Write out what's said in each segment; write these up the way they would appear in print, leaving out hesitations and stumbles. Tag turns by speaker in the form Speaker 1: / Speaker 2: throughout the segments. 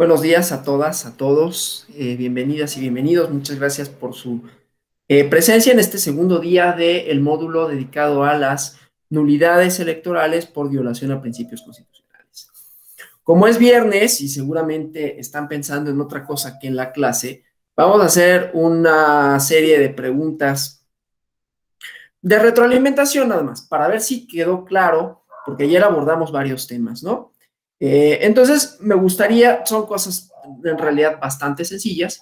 Speaker 1: Buenos días a todas, a todos, bienvenidas y bienvenidos. Muchas gracias por su presencia en este segundo día del módulo dedicado a las nulidades electorales por violación a principios constitucionales. Como es viernes y seguramente están pensando en otra cosa que en la clase, vamos a hacer una serie de preguntas de retroalimentación nada más, para ver si quedó claro, porque ayer abordamos varios temas, ¿no? Entonces, me gustaría, son cosas en realidad bastante sencillas,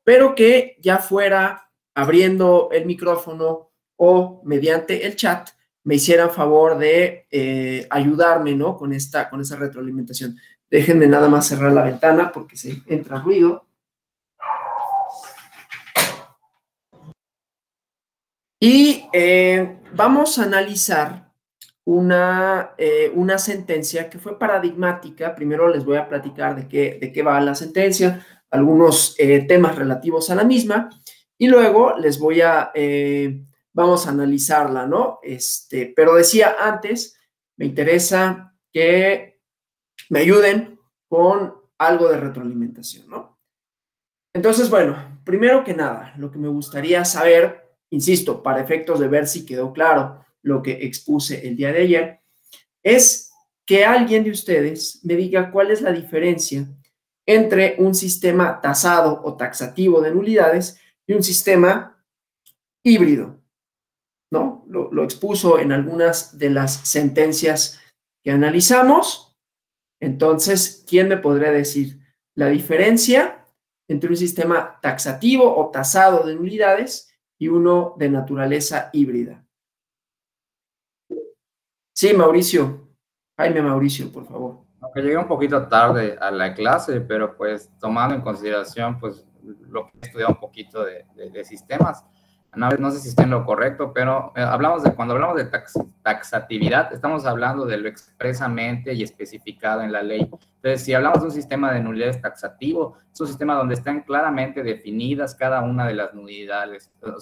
Speaker 1: pero que ya fuera abriendo el micrófono o mediante el chat, me hicieran favor de ayudarme, ¿no? Con esa retroalimentación. Déjenme nada más cerrar la ventana porque se entra ruido. Y vamos a analizar una sentencia que fue paradigmática. Primero les voy a platicar de qué va la sentencia, algunos temas relativos a la misma, y luego vamos a analizarla, ¿no? Pero decía antes, me interesa que me ayuden con algo de retroalimentación, ¿no? Entonces, bueno, primero que nada, lo que me gustaría saber, insisto, para efectos de ver si quedó claro lo que expuse el día de ayer, es que alguien de ustedes me diga cuál es la diferencia entre un sistema tasado o taxativo de nulidades y un sistema híbrido, ¿no? Lo expuso en algunas de las sentencias que analizamos. Entonces, ¿quién me podría decir la diferencia entre un sistema taxativo o tasado de nulidades y uno de naturaleza híbrida? Sí, Mauricio. Jaime Mauricio, por favor.
Speaker 2: Aunque llegué un poquito tarde a la clase, pero pues tomando en consideración pues lo que he estudiado un poquito de sistemas, no sé si estoy en lo correcto, pero cuando hablamos de taxatividad, estamos hablando de lo expresamente y especificado en la ley. Entonces, si hablamos de un sistema de nulidades taxativo, es un sistema donde están claramente definidas cada una de las nulidades, o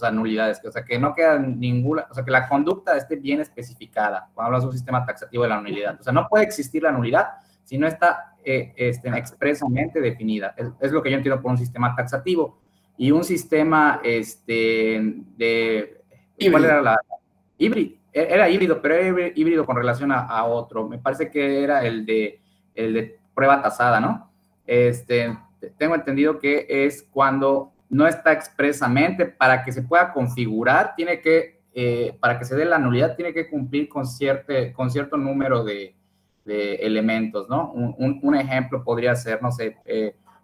Speaker 2: sea, que no queda ninguna, o sea, que la conducta esté bien especificada cuando hablamos de un sistema taxativo de la nulidad. O sea, no puede existir la nulidad si no está expresamente definida. Es lo que yo entiendo por un sistema taxativo. Y un sistema ¿cuál
Speaker 1: Híbrido.
Speaker 2: era la? Híbrido. Era híbrido, pero era híbrido con relación a otro. Me parece que era el de prueba tasada, ¿no? Tengo entendido que es cuando no está expresamente, para que se pueda configurar, para que se dé la nulidad, tiene que cumplir con cierto número de elementos, ¿no? Un ejemplo podría ser, no sé,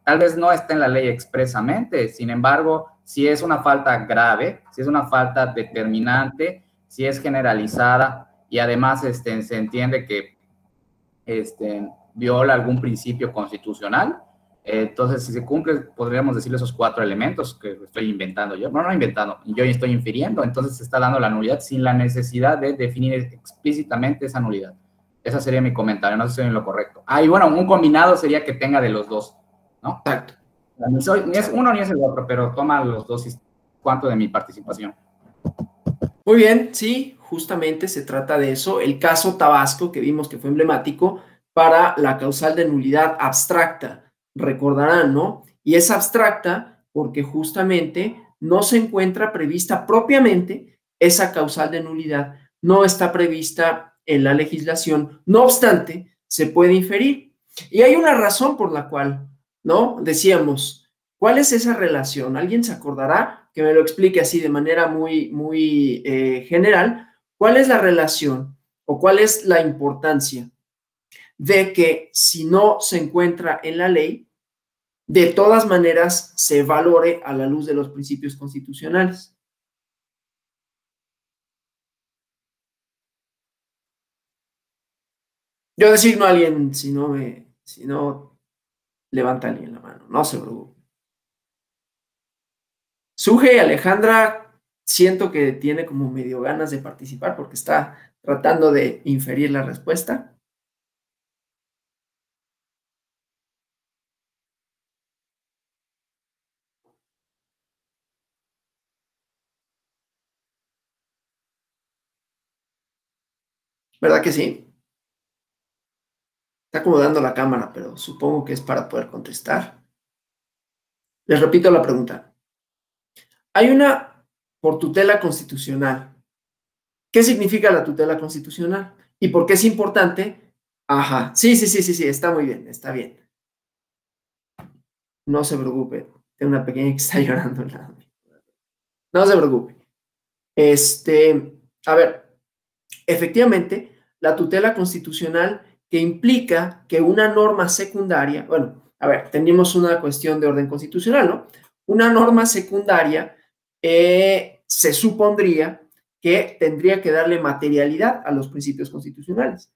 Speaker 2: tal vez no está en la ley expresamente, sin embargo, si es una falta grave, si es una falta determinante, si es generalizada y además se entiende que viola algún principio constitucional, entonces si se cumple, podríamos decirle esos cuatro elementos que estoy inventando yo, no inventando, yo estoy infiriendo, entonces se está dando la nulidad sin la necesidad de definir explícitamente esa nulidad. Ese sería mi comentario, no sé si estoy en lo correcto. Y bueno, un combinado sería que tenga de los dos, ¿no?
Speaker 1: Exacto.
Speaker 2: Ni es uno ni es el otro, pero toma los dos y cuánto de mi participación.
Speaker 1: Muy bien, sí, justamente se trata de eso. El caso Tabasco, que vimos que fue emblemático para la causal de nulidad abstracta, recordarán, ¿no? Y es abstracta porque justamente no se encuentra prevista propiamente esa causal de nulidad, no está prevista en la legislación, no obstante, se puede inferir. Y hay una razón por la cual, ¿no? Decíamos, ¿cuál es esa relación? ¿Alguien se acordará? Que me lo explique así de manera muy general. ¿Cuál es la relación o cuál es la importancia de que si no se encuentra en la ley, de todas maneras se valore a la luz de los principios constitucionales? Yo designo a alguien si no levanta alguien la mano, no se preocupe. Suje y Alejandra, siento que tiene como medio ganas de participar porque está tratando de inferir la respuesta. ¿Verdad que sí? Está acomodando la cámara, pero supongo que es para poder contestar. Les repito la pregunta. Hay una por tutela constitucional. ¿Qué significa la tutela constitucional? ¿Y por qué es importante? Ajá, sí, está muy bien, está bien. No se preocupe, tengo una pequeña que está llorando al lado. No se preocupe. A ver, efectivamente, la tutela constitucional que implica que una norma secundaria, bueno, a ver, tenemos una cuestión de orden constitucional, ¿no? Una norma secundaria se supondría que tendría que darle materialidad a los principios constitucionales.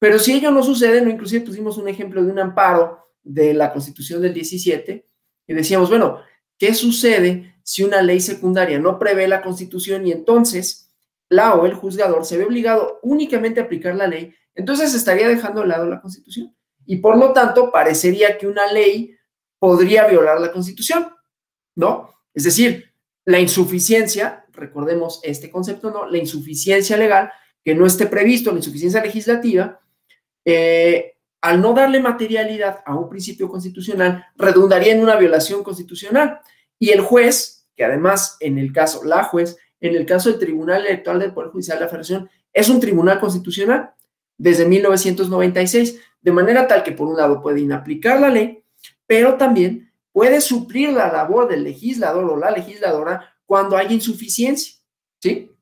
Speaker 1: Pero si ello no sucede, ¿no? Inclusive pusimos un ejemplo de un amparo de la Constitución del 17 y decíamos, bueno, ¿qué sucede si una ley secundaria no prevé la Constitución y entonces la o el juzgador se ve obligado únicamente a aplicar la ley? Entonces estaría dejando de lado la Constitución y por lo tanto parecería que una ley podría violar la Constitución, ¿no? Es decir, la insuficiencia, recordemos este concepto, ¿no? La insuficiencia legal, que no esté previsto, la insuficiencia legislativa, al no darle materialidad a un principio constitucional, redundaría en una violación constitucional. Y el juez, que además en el caso, la juez, en el caso del Tribunal Electoral del Poder Judicial de la Federación, es un tribunal constitucional desde 1996, de manera tal que por un lado puede inaplicar la ley, pero también puede suplir la labor del legislador o la legisladora cuando hay insuficiencia, ¿sí?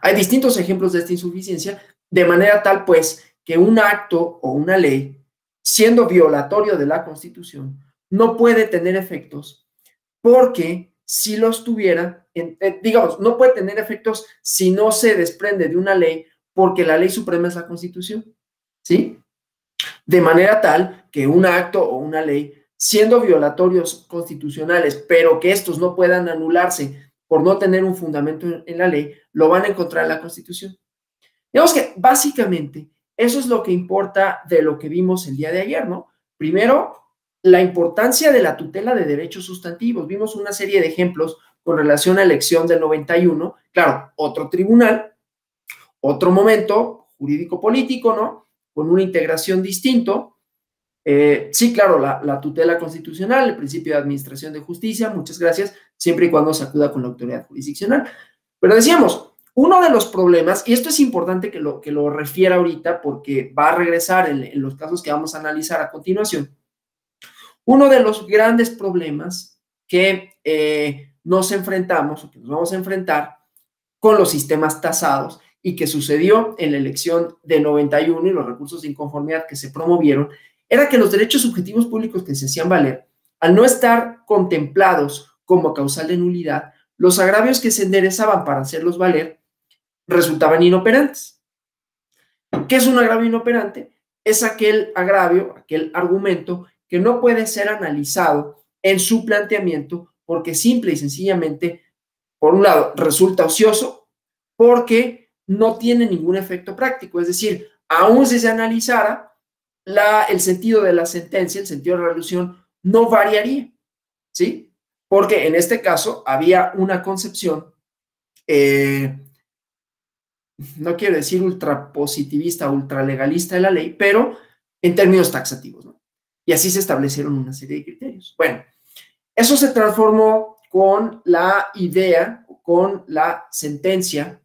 Speaker 1: Hay distintos ejemplos de esta insuficiencia, de manera tal, pues, que un acto o una ley, siendo violatorio de la Constitución, no puede tener efectos, porque si los tuviera, digamos, no puede tener efectos si no se desprende de una ley, porque la ley suprema es la Constitución, ¿sí? De manera tal que un acto o una ley, siendo violatorios constitucionales, pero que estos no puedan anularse por no tener un fundamento en la ley, lo van a encontrar en la Constitución. Digamos que básicamente eso es lo que importa de lo que vimos el día de ayer, ¿no? Primero, la importancia de la tutela de derechos sustantivos. Vimos una serie de ejemplos con relación a la elección del 91. Claro, otro tribunal, otro momento jurídico-político, ¿no? Con una integración distinto. Sí, claro, la tutela constitucional, el principio de administración de justicia, muchas gracias, siempre y cuando se acuda con la autoridad jurisdiccional. Pero decíamos, uno de los problemas, y esto es importante que lo refiera ahorita porque va a regresar en los casos que vamos a analizar a continuación, uno de los grandes problemas que nos enfrentamos o que nos vamos a enfrentar con los sistemas tasados y que sucedió en la elección de 91 y los recursos de inconformidad que se promovieron, era que los derechos subjetivos públicos que se hacían valer, al no estar contemplados como causal de nulidad, los agravios que se enderezaban para hacerlos valer resultaban inoperantes. ¿Qué es un agravio inoperante? Es aquel agravio, aquel argumento que no puede ser analizado en su planteamiento porque simple y sencillamente, por un lado, resulta ocioso porque no tiene ningún efecto práctico. Es decir, aun si se analizara, el sentido de la sentencia, el sentido de la resolución, no variaría, ¿sí? Porque en este caso había una concepción, no quiero decir ultrapositivista, ultralegalista de la ley, pero en términos taxativos, ¿no? Y así se establecieron una serie de criterios. Bueno, eso se transformó con la idea, con la sentencia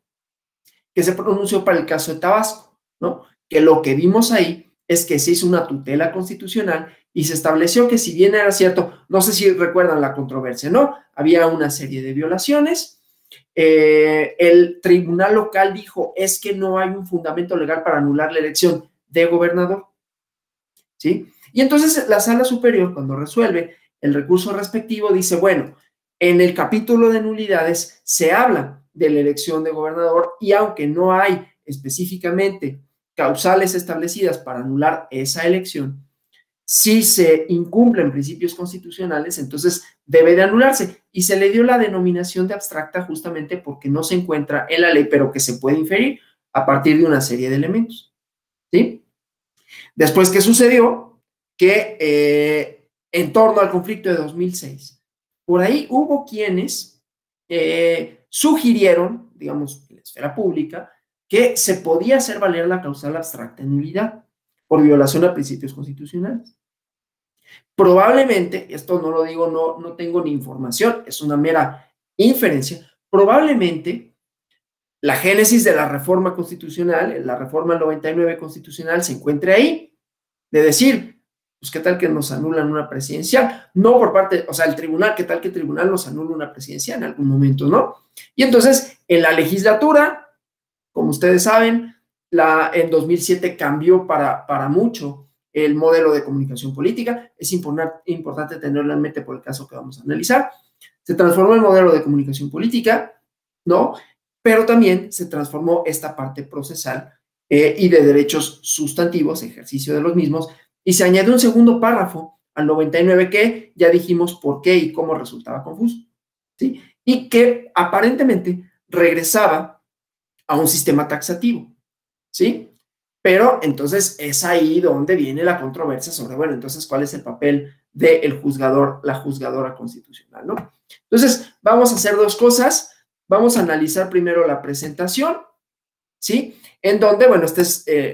Speaker 1: que se pronunció para el caso de Tabasco, ¿no? Que lo que vimos ahí es que se hizo una tutela constitucional y se estableció que si bien era cierto, no sé si recuerdan la controversia, ¿no? Había una serie de violaciones, el tribunal local dijo, es que no hay un fundamento legal para anular la elección de gobernador, ¿sí? Y entonces la sala superior, cuando resuelve el recurso respectivo, dice, bueno, en el capítulo de nulidades se habla de la elección de gobernador y aunque no hay específicamente causales establecidas para anular esa elección, si se incumplen principios constitucionales, entonces debe de anularse. Y se le dio la denominación de abstracta justamente porque no se encuentra en la ley, pero que se puede inferir a partir de una serie de elementos, ¿sí? Después, ¿qué sucedió? Que en torno al conflicto de 2006, por ahí hubo quienes sugirieron, digamos, en la esfera pública, que se podía hacer valer la causal abstracta en nulidad. por violación a principios constitucionales. Probablemente, esto no lo digo, no tengo ni información, es una mera inferencia, probablemente la génesis de la reforma constitucional, la reforma 99 constitucional, se encuentre ahí, de decir, pues qué tal que nos anulan una presidencial, no por parte, o sea, el tribunal, qué tal que el tribunal nos anula una presidencial en algún momento, ¿no? Y entonces, en la legislatura, como ustedes saben, en 2007 cambió para mucho el modelo de comunicación política, es importante tenerlo en mente por el caso que vamos a analizar. Se transformó el modelo de comunicación política, ¿no? Pero también se transformó esta parte procesal y de derechos sustantivos, ejercicio de los mismos, y se añadió un segundo párrafo al 99 que ya dijimos por qué y cómo resultaba confuso, ¿sí? Y que aparentemente regresaba a un sistema taxativo, ¿sí? Pero entonces es ahí donde viene la controversia sobre, bueno, entonces, ¿cuál es el papel del juzgador, la juzgadora constitucional, ¿no? Entonces, vamos a hacer dos cosas. Vamos a analizar primero la presentación, ¿sí? En donde, bueno,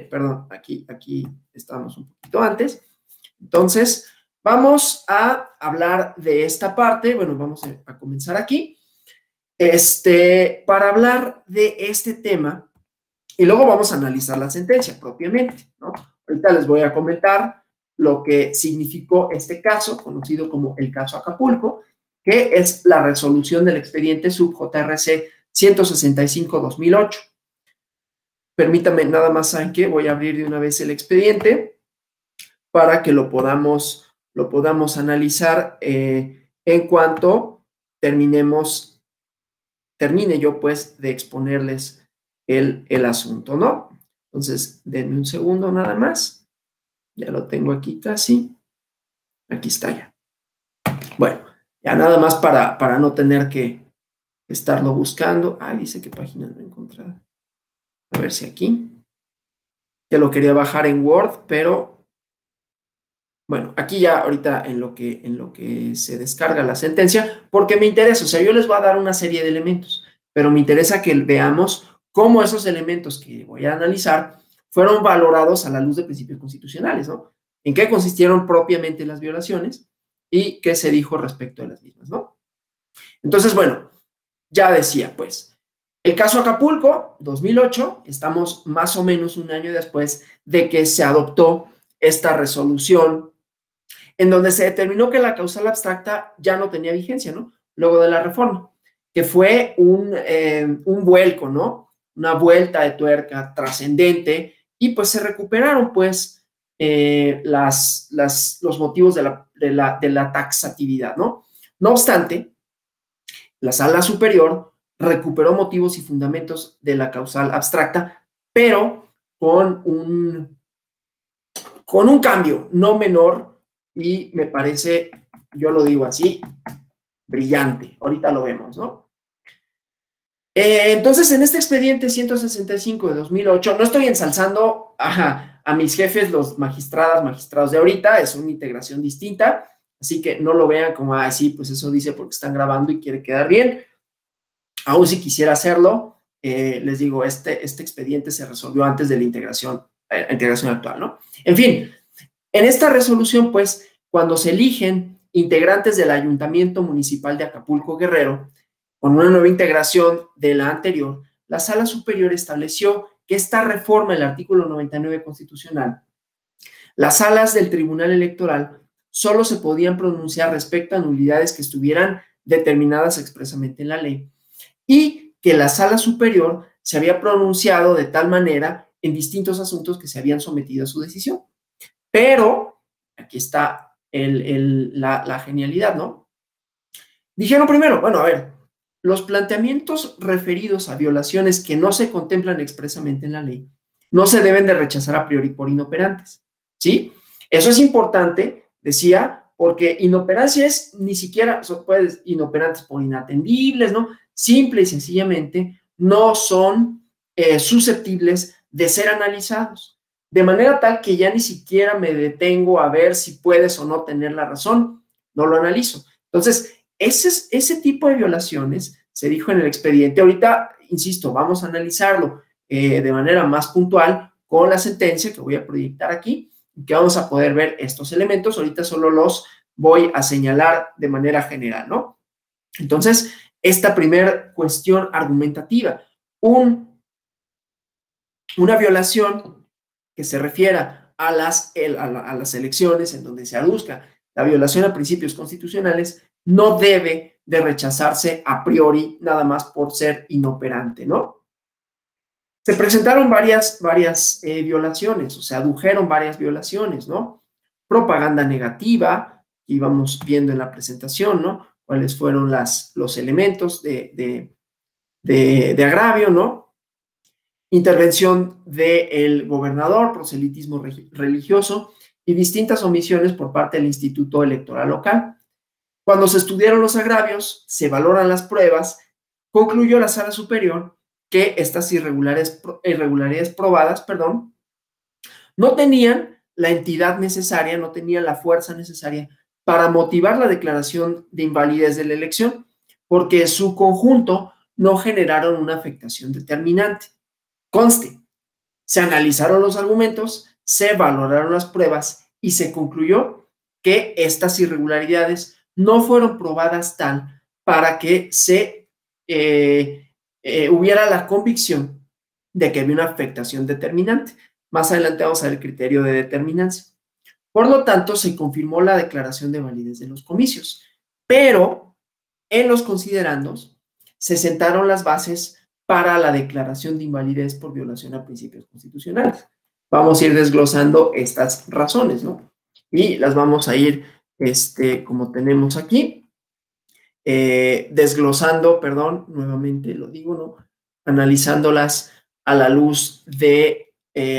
Speaker 1: perdón, aquí estábamos un poquito antes. Entonces, vamos a hablar de esta parte. Bueno, vamos a comenzar aquí. Para hablar de este tema, y luego vamos a analizar la sentencia propiamente, ¿no? Ahorita les voy a comentar lo que significó este caso, conocido como el caso Acapulco, que es la resolución del expediente sub JRC 165-2008. Permítame nada más, ¿saben qué? Voy a abrir de una vez el expediente para que lo podamos analizar en cuanto termine yo, pues, de exponerles el asunto, ¿no? Entonces, denme un segundo nada más. Ya lo tengo aquí casi. Aquí está ya. Bueno, ya nada más para no tener que estarlo buscando. Ah, dice qué página no he encontrado. A ver si aquí. Ya lo quería bajar en Word, pero bueno, aquí ya ahorita en lo que se descarga la sentencia, porque me interesa, o sea, yo les voy a dar una serie de elementos, pero me interesa que veamos cómo esos elementos que voy a analizar fueron valorados a la luz de principios constitucionales, ¿no? En qué consistieron propiamente las violaciones y qué se dijo respecto de las mismas, ¿no? Entonces, bueno, ya decía, pues, el caso Acapulco, 2008, estamos más o menos un año después de que se adoptó esta resolución en donde se determinó que la causal abstracta ya no tenía vigencia, ¿no? Luego de la reforma, que fue un vuelco, ¿no? Una vuelta de tuerca trascendente, y pues se recuperaron, pues, los motivos de la taxatividad, ¿no? No obstante, la sala superior recuperó motivos y fundamentos de la causal abstracta, pero con un cambio no menor, y me parece, yo lo digo así, brillante. Ahorita lo vemos, ¿no? Entonces, en este expediente 165 de 2008, no estoy ensalzando a mis jefes, los magistrados de ahorita, es una integración distinta, así que no lo vean como, sí, pues eso dice porque están grabando y quiere quedar bien. Aún si quisiera hacerlo, les digo, este expediente se resolvió antes de la integración actual, ¿no? En fin, en esta resolución, pues, cuando se eligen integrantes del Ayuntamiento Municipal de Acapulco Guerrero, con una nueva integración de la anterior, la Sala Superior estableció que esta reforma del artículo 99 constitucional, las salas del Tribunal Electoral solo se podían pronunciar respecto a nulidades que estuvieran determinadas expresamente en la ley, y que la Sala Superior se había pronunciado de tal manera en distintos asuntos que se habían sometido a su decisión. Pero, aquí está la genialidad, ¿no? Dijeron primero, bueno, a ver, los planteamientos referidos a violaciones que no se contemplan expresamente en la ley no se deben de rechazar a priori por inoperantes, ¿sí? Eso es importante, decía, porque inoperancia es ni siquiera, pues, inoperantes por inatendibles, ¿no? Simple y sencillamente no son susceptibles de ser analizados, de manera tal que ya ni siquiera me detengo a ver si puedes o no tener la razón, no lo analizo. Entonces, ese tipo de violaciones se dijo en el expediente. Ahorita, insisto, vamos a analizarlo de manera más puntual con la sentencia que voy a proyectar aquí, y que vamos a poder ver estos elementos. Ahorita solo los voy a señalar de manera general, ¿no? Entonces, esta primera cuestión argumentativa, una violación que se refiera a las elecciones en donde se aduzca la violación a principios constitucionales, no debe de rechazarse a priori nada más por ser inoperante, ¿no? Se presentaron varias violaciones, o sea, adujeron varias violaciones, ¿no? Propaganda negativa, que íbamos viendo en la presentación, ¿no? Cuáles fueron los elementos de agravio, ¿no? Intervención del gobernador, proselitismo religioso y distintas omisiones por parte del Instituto Electoral Local. Cuando se estudiaron los agravios, se valoran las pruebas, concluyó la Sala Superior que estas irregularidades probadas, no tenían la entidad necesaria, no tenían la fuerza necesaria para motivar la declaración de invalidez de la elección, porque en su conjunto no generaron una afectación determinante. Conste, se analizaron los argumentos, se valoraron las pruebas y se concluyó que estas irregularidades no fueron probadas tal para que se hubiera la convicción de que había una afectación determinante. Más adelante vamos a ver el criterio de determinancia. Por lo tanto, se confirmó la declaración de validez de los comicios, pero en los considerandos se sentaron las bases para la declaración de invalidez por violación a principios constitucionales. Vamos a ir desglosando estas razones, ¿no? Y las vamos a ir, como tenemos aquí, desglosando, nuevamente lo digo, ¿no? Analizándolas a la luz de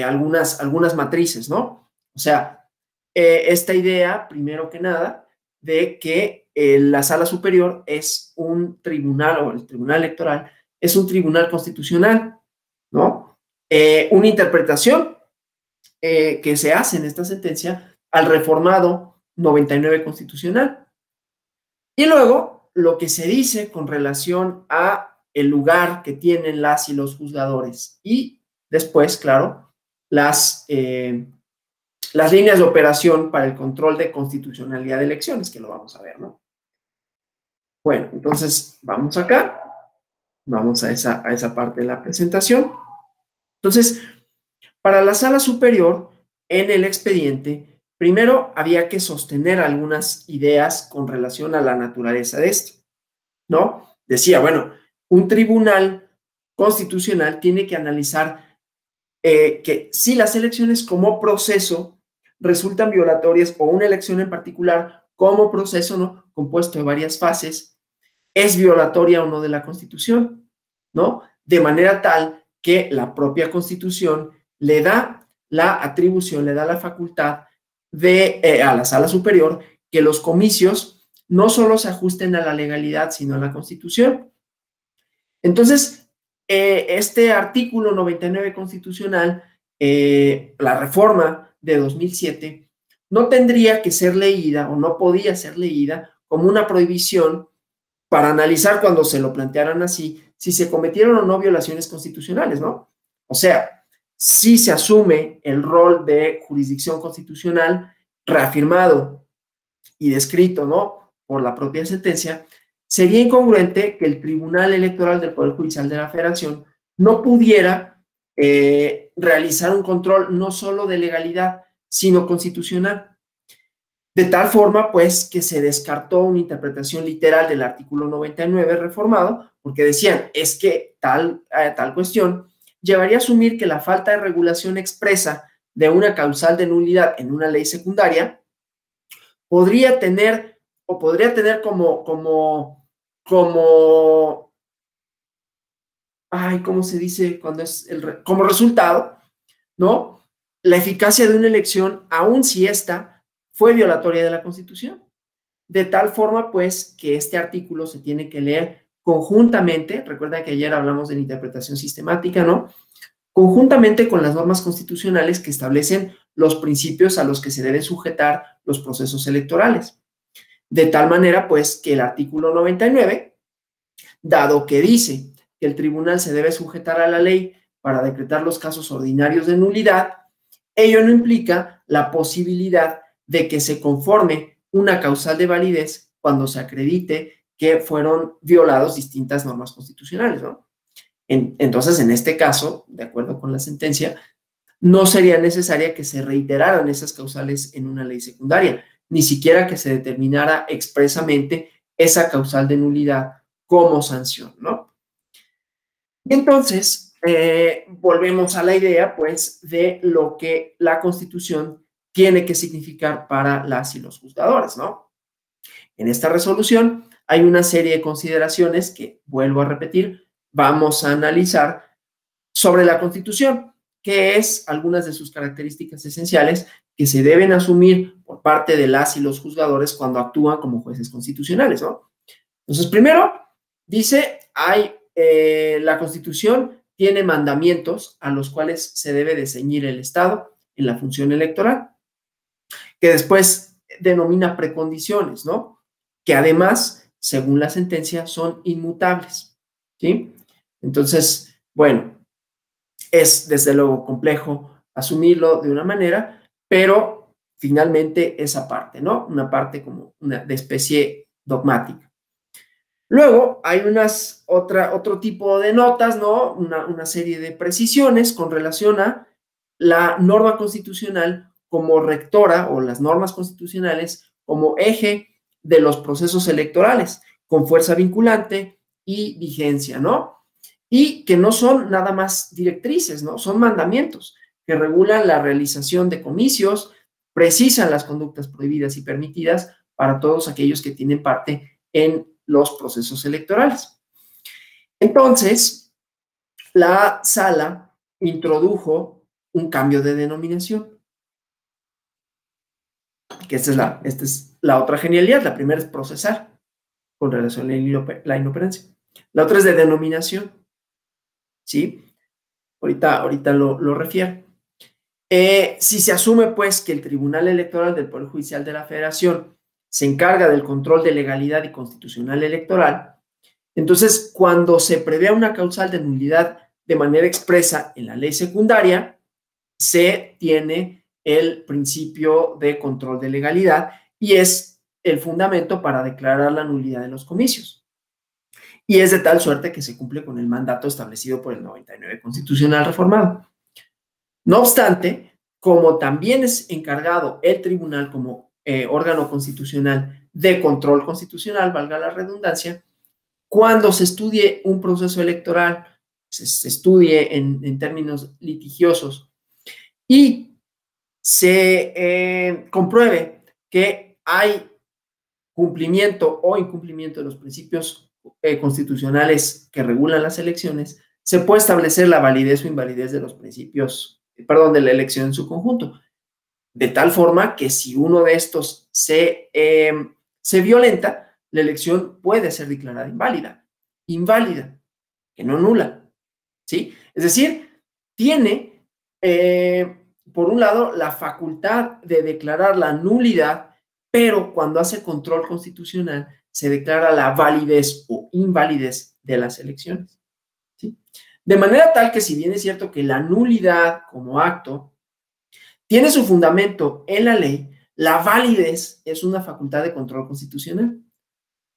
Speaker 1: algunas matrices, ¿no? O sea, esta idea, primero que nada, de que la Sala Superior es un tribunal, o el Tribunal Electoral, es un tribunal constitucional, ¿no? Una interpretación que se hace en esta sentencia al reformado 99 constitucional. Y luego, lo que se dice con relación a el lugar que tienen las y los juzgadores. Y después, claro, las líneas de operación para el control de constitucionalidad de elecciones, que lo vamos a ver, ¿no? Bueno, entonces, vamos acá. Vamos a esa parte de la presentación. Entonces, para la Sala Superior, en el expediente, primero había que sostener algunas ideas con relación a la naturaleza de esto, ¿no? Decía, bueno, un tribunal constitucional tiene que analizar que si las elecciones como proceso resultan violatorias, o una elección en particular como proceso, ¿no? Compuesto de varias fases, es violatoria o no de la Constitución, ¿no? De manera tal que la propia Constitución le da la atribución, le da la facultad a la Sala Superior que los comicios no solo se ajusten a la legalidad, sino a la Constitución. Entonces, este artículo 99 constitucional, la reforma de 2007, no tendría que ser leída, o no podía ser leída, como una prohibición para analizar, cuando se lo plantearan así, si se cometieron o no violaciones constitucionales, ¿no? O sea, si se asume el rol de jurisdicción constitucional reafirmado y descrito, ¿no?, por la propia sentencia, sería incongruente que el Tribunal Electoral del Poder Judicial de la Federación no pudiera realizar un control no solo de legalidad, sino constitucional. De tal forma, pues, que se descartó una interpretación literal del artículo 99 reformado, porque decían, es que tal cuestión llevaría a asumir que la falta de regulación expresa de una causal de nulidad en una ley secundaria podría tener como ¿cómo se dice cuando es como resultado, ¿no?, la eficacia de una elección, aun si esta fue violatoria de la Constitución. De tal forma, pues, que este artículo se tiene que leer conjuntamente. Recuerda que ayer hablamos de la interpretación sistemática, ¿no? Conjuntamente con las normas constitucionales que establecen los principios a los que se deben sujetar los procesos electorales. De tal manera, pues, que el artículo 99, dado que dice que el tribunal se debe sujetar a la ley para decretar los casos ordinarios de nulidad, ello no implica la posibilidad de que se conforme una causal de validez cuando se acredite que fueron violados distintas normas constitucionales, ¿no? Entonces, en este caso, de acuerdo con la sentencia, no sería necesaria que se reiteraran esas causales en una ley secundaria, ni siquiera que se determinara expresamente esa causal de nulidad como sanción, ¿no? Y entonces, volvemos a la idea, pues, de lo que la Constitución tiene que significar para las y los juzgadores, ¿no? En esta resolución hay una serie de consideraciones que, vuelvo a repetir, vamos a analizar sobre la Constitución, que es algunas de sus características esenciales que se deben asumir por parte de las y los juzgadores cuando actúan como jueces constitucionales, ¿no? Entonces, primero, dice, la Constitución tiene mandamientos a los cuales se debe de ceñir el Estado en la función electoral, que después denomina precondiciones, ¿no? Que además, según la sentencia, son inmutables, ¿sí? Entonces, bueno, es desde luego complejo asumirlo de una manera, pero finalmente esa parte, ¿no? Una parte como una de especie dogmática. Luego hay otro tipo de notas, ¿no? Una serie de precisiones con relación a la norma constitucional como rectora o las normas constitucionales como eje de los procesos electorales con fuerza vinculante y vigencia, ¿no? Y que no son nada más directrices, ¿no? Son mandamientos que regulan la realización de comicios, precisan las conductas prohibidas y permitidas para todos aquellos que tienen parte en los procesos electorales. Entonces, la sala introdujo un cambio de denominación, que esta es la otra genialidad. La primera es procesar con relación a la inoperancia. La otra es de denominación, ¿sí? Ahorita lo refiero. Si se asume, pues, que el Tribunal Electoral del Poder Judicial de la Federación se encarga del control de legalidad y constitucional electoral, entonces, cuando se prevea una causal de nulidad de manera expresa en la ley secundaria, se tiene el principio de control de legalidad y es el fundamento para declarar la nulidad de los comicios. Y es de tal suerte que se cumple con el mandato establecido por el 99 Constitucional reformado. No obstante, como también es encargado el tribunal como órgano constitucional de control constitucional, valga la redundancia, cuando se estudie un proceso electoral, se estudie en términos litigiosos y se compruebe que hay cumplimiento o incumplimiento de los principios constitucionales que regulan las elecciones, se puede establecer la validez o invalidez de los principios, de la elección en su conjunto, de tal forma que si uno de estos se violenta, la elección puede ser declarada inválida, que no nula, ¿sí? Es decir, tiene, por un lado, la facultad de declarar la nulidad, pero cuando hace control constitucional, se declara la validez o invalidez de las elecciones, ¿sí? De manera tal que, si bien es cierto que la nulidad como acto tiene su fundamento en la ley, la validez es una facultad de control constitucional,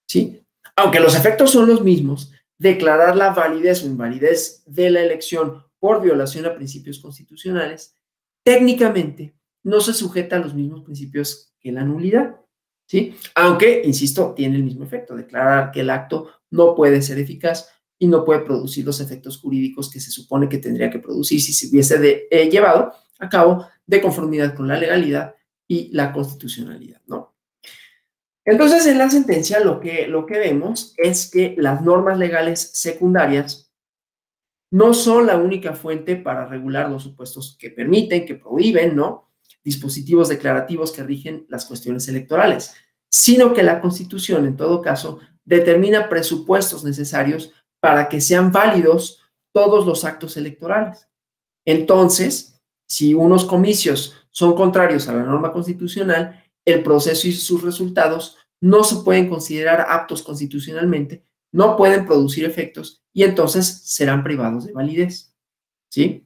Speaker 1: ¿sí? Aunque los efectos son los mismos, declarar la validez o invalidez de la elección por violación a principios constitucionales, técnicamente no se sujeta a los mismos principios que la nulidad, ¿sí? Aunque, insisto, tiene el mismo efecto, declarar que el acto no puede ser eficaz y no puede producir los efectos jurídicos que se supone que tendría que producir si se hubiese llevado a cabo de conformidad con la legalidad y la constitucionalidad, ¿no? Entonces, en la sentencia lo que vemos es que las normas legales secundarias no son la única fuente para regular los supuestos que permiten, que prohíben, ¿no? Dispositivos declarativos que rigen las cuestiones electorales, sino que la Constitución, en todo caso, determina presupuestos necesarios para que sean válidos todos los actos electorales. Entonces, si unos comicios son contrarios a la norma constitucional, el proceso y sus resultados no se pueden considerar aptos constitucionalmente, no pueden producir efectos y entonces serán privados de validez, ¿sí?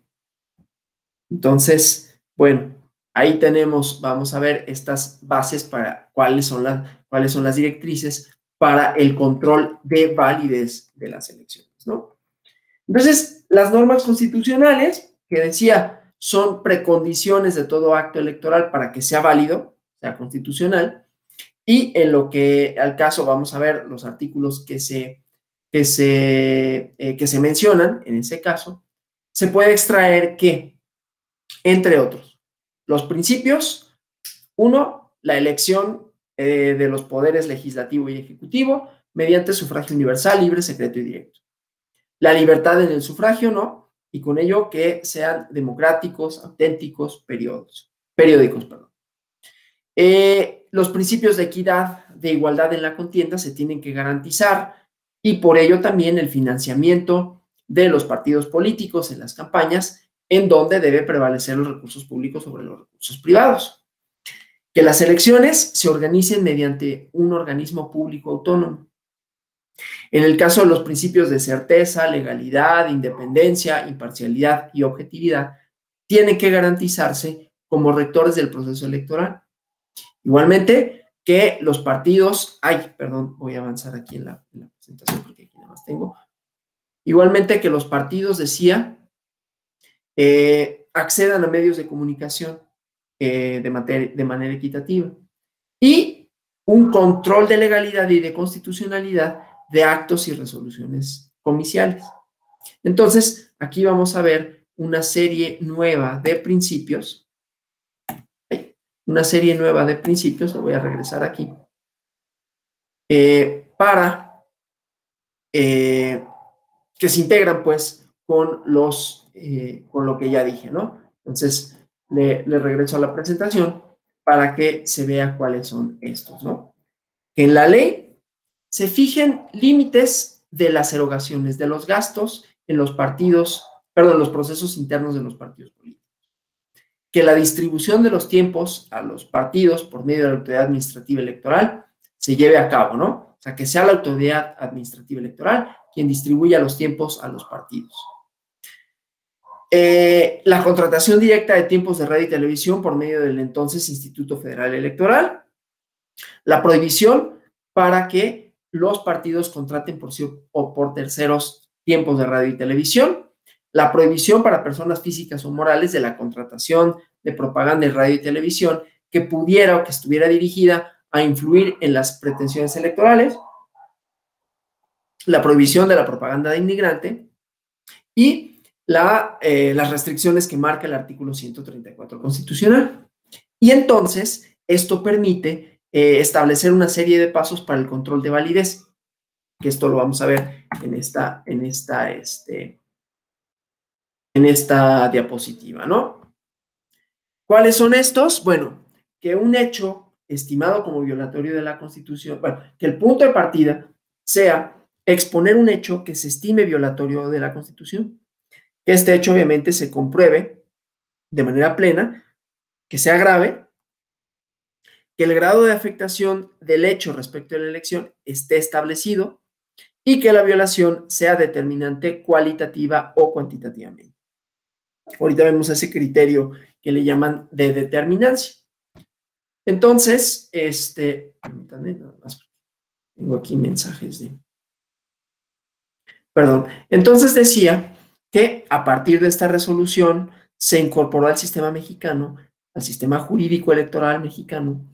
Speaker 1: Entonces, bueno, ahí tenemos, vamos a ver estas bases para cuáles son las directrices para el control de validez de las elecciones, ¿no? Entonces, las normas constitucionales, que decía, son precondiciones de todo acto electoral para que sea válido, sea constitucional, y en lo que al caso vamos a ver los artículos que se mencionan en ese caso, se puede extraer que, entre otros, los principios, uno, la elección de los poderes legislativo y ejecutivo mediante sufragio universal, libre, secreto y directo. La libertad en el sufragio, ¿no? Y con ello que sean democráticos, auténticos, periódicos, perdón. Los principios de equidad, de igualdad en la contienda se tienen que garantizar y por ello también el financiamiento de los partidos políticos en las campañas, en donde debe prevalecer los recursos públicos sobre los recursos privados. Que las elecciones se organicen mediante un organismo público autónomo. En el caso de los principios de certeza, legalidad, independencia, imparcialidad y objetividad, tienen que garantizarse como rectores del proceso electoral. Igualmente, que los partidos, voy a avanzar aquí en la presentación porque aquí nada más tengo. Igualmente que los partidos, decía, accedan a medios de comunicación de manera equitativa y un control de legalidad y de constitucionalidad de actos y resoluciones comiciales. Entonces, aquí vamos a ver una serie nueva de principios. Le voy a regresar aquí, para que se integran, pues, con lo que ya dije, ¿no? Entonces, le regreso a la presentación para que se vea cuáles son estos, ¿no? Que en la ley se fijen límites de las erogaciones de los gastos en los procesos internos de los partidos políticos. Que la distribución de los tiempos a los partidos por medio de la autoridad administrativa electoral se lleve a cabo, ¿no? O sea, que sea la autoridad administrativa electoral quien distribuya los tiempos a los partidos. La contratación directa de tiempos de radio y televisión por medio del entonces Instituto Federal Electoral. La prohibición para que los partidos contraten por sí o por terceros tiempos de radio y televisión. La prohibición para personas físicas o morales de la contratación de propaganda en radio y televisión que pudiera o que estuviera dirigida a influir en las pretensiones electorales. La prohibición de la propaganda de inmigrante y las restricciones que marca el artículo 134 constitucional. Y entonces, esto permite establecer una serie de pasos para el control de validez, que esto lo vamos a ver en esta diapositiva, ¿no? ¿Cuáles son estos? Bueno, que un hecho estimado como violatorio de la Constitución, que el punto de partida sea exponer un hecho que se estime violatorio de la Constitución, que este hecho obviamente se compruebe de manera plena, que sea grave, que el grado de afectación del hecho respecto a la elección esté establecido y que la violación sea determinante cualitativa o cuantitativamente. Ahorita vemos ese criterio que le llaman de determinancia. Entonces, permítanme, nada más, tengo aquí mensajes de... Perdón. Entonces decía que a partir de esta resolución se incorporó al sistema mexicano, al sistema jurídico electoral mexicano,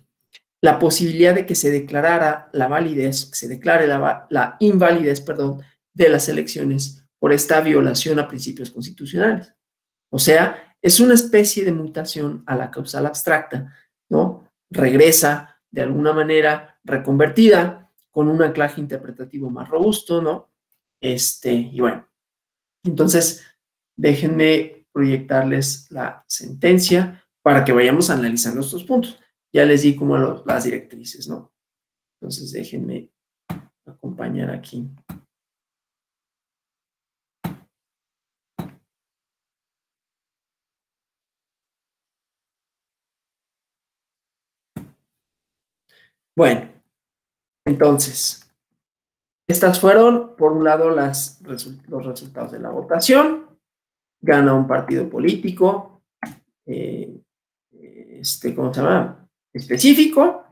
Speaker 1: la posibilidad de que se declarara la validez, que se declare la invalidez, perdón, de las elecciones por esta violación a principios constitucionales. O sea, es una especie de mutación a la causal abstracta, ¿no? Regresa de alguna manera reconvertida con un anclaje interpretativo más robusto, ¿no? Y bueno, entonces déjenme proyectarles la sentencia para que vayamos analizando estos puntos. Ya les di como las directrices, ¿no? Entonces déjenme acompañar aquí. Bueno, entonces, estas fueron, por un lado, los resultados de la votación. gana un partido político, ¿cómo se llama? Específico.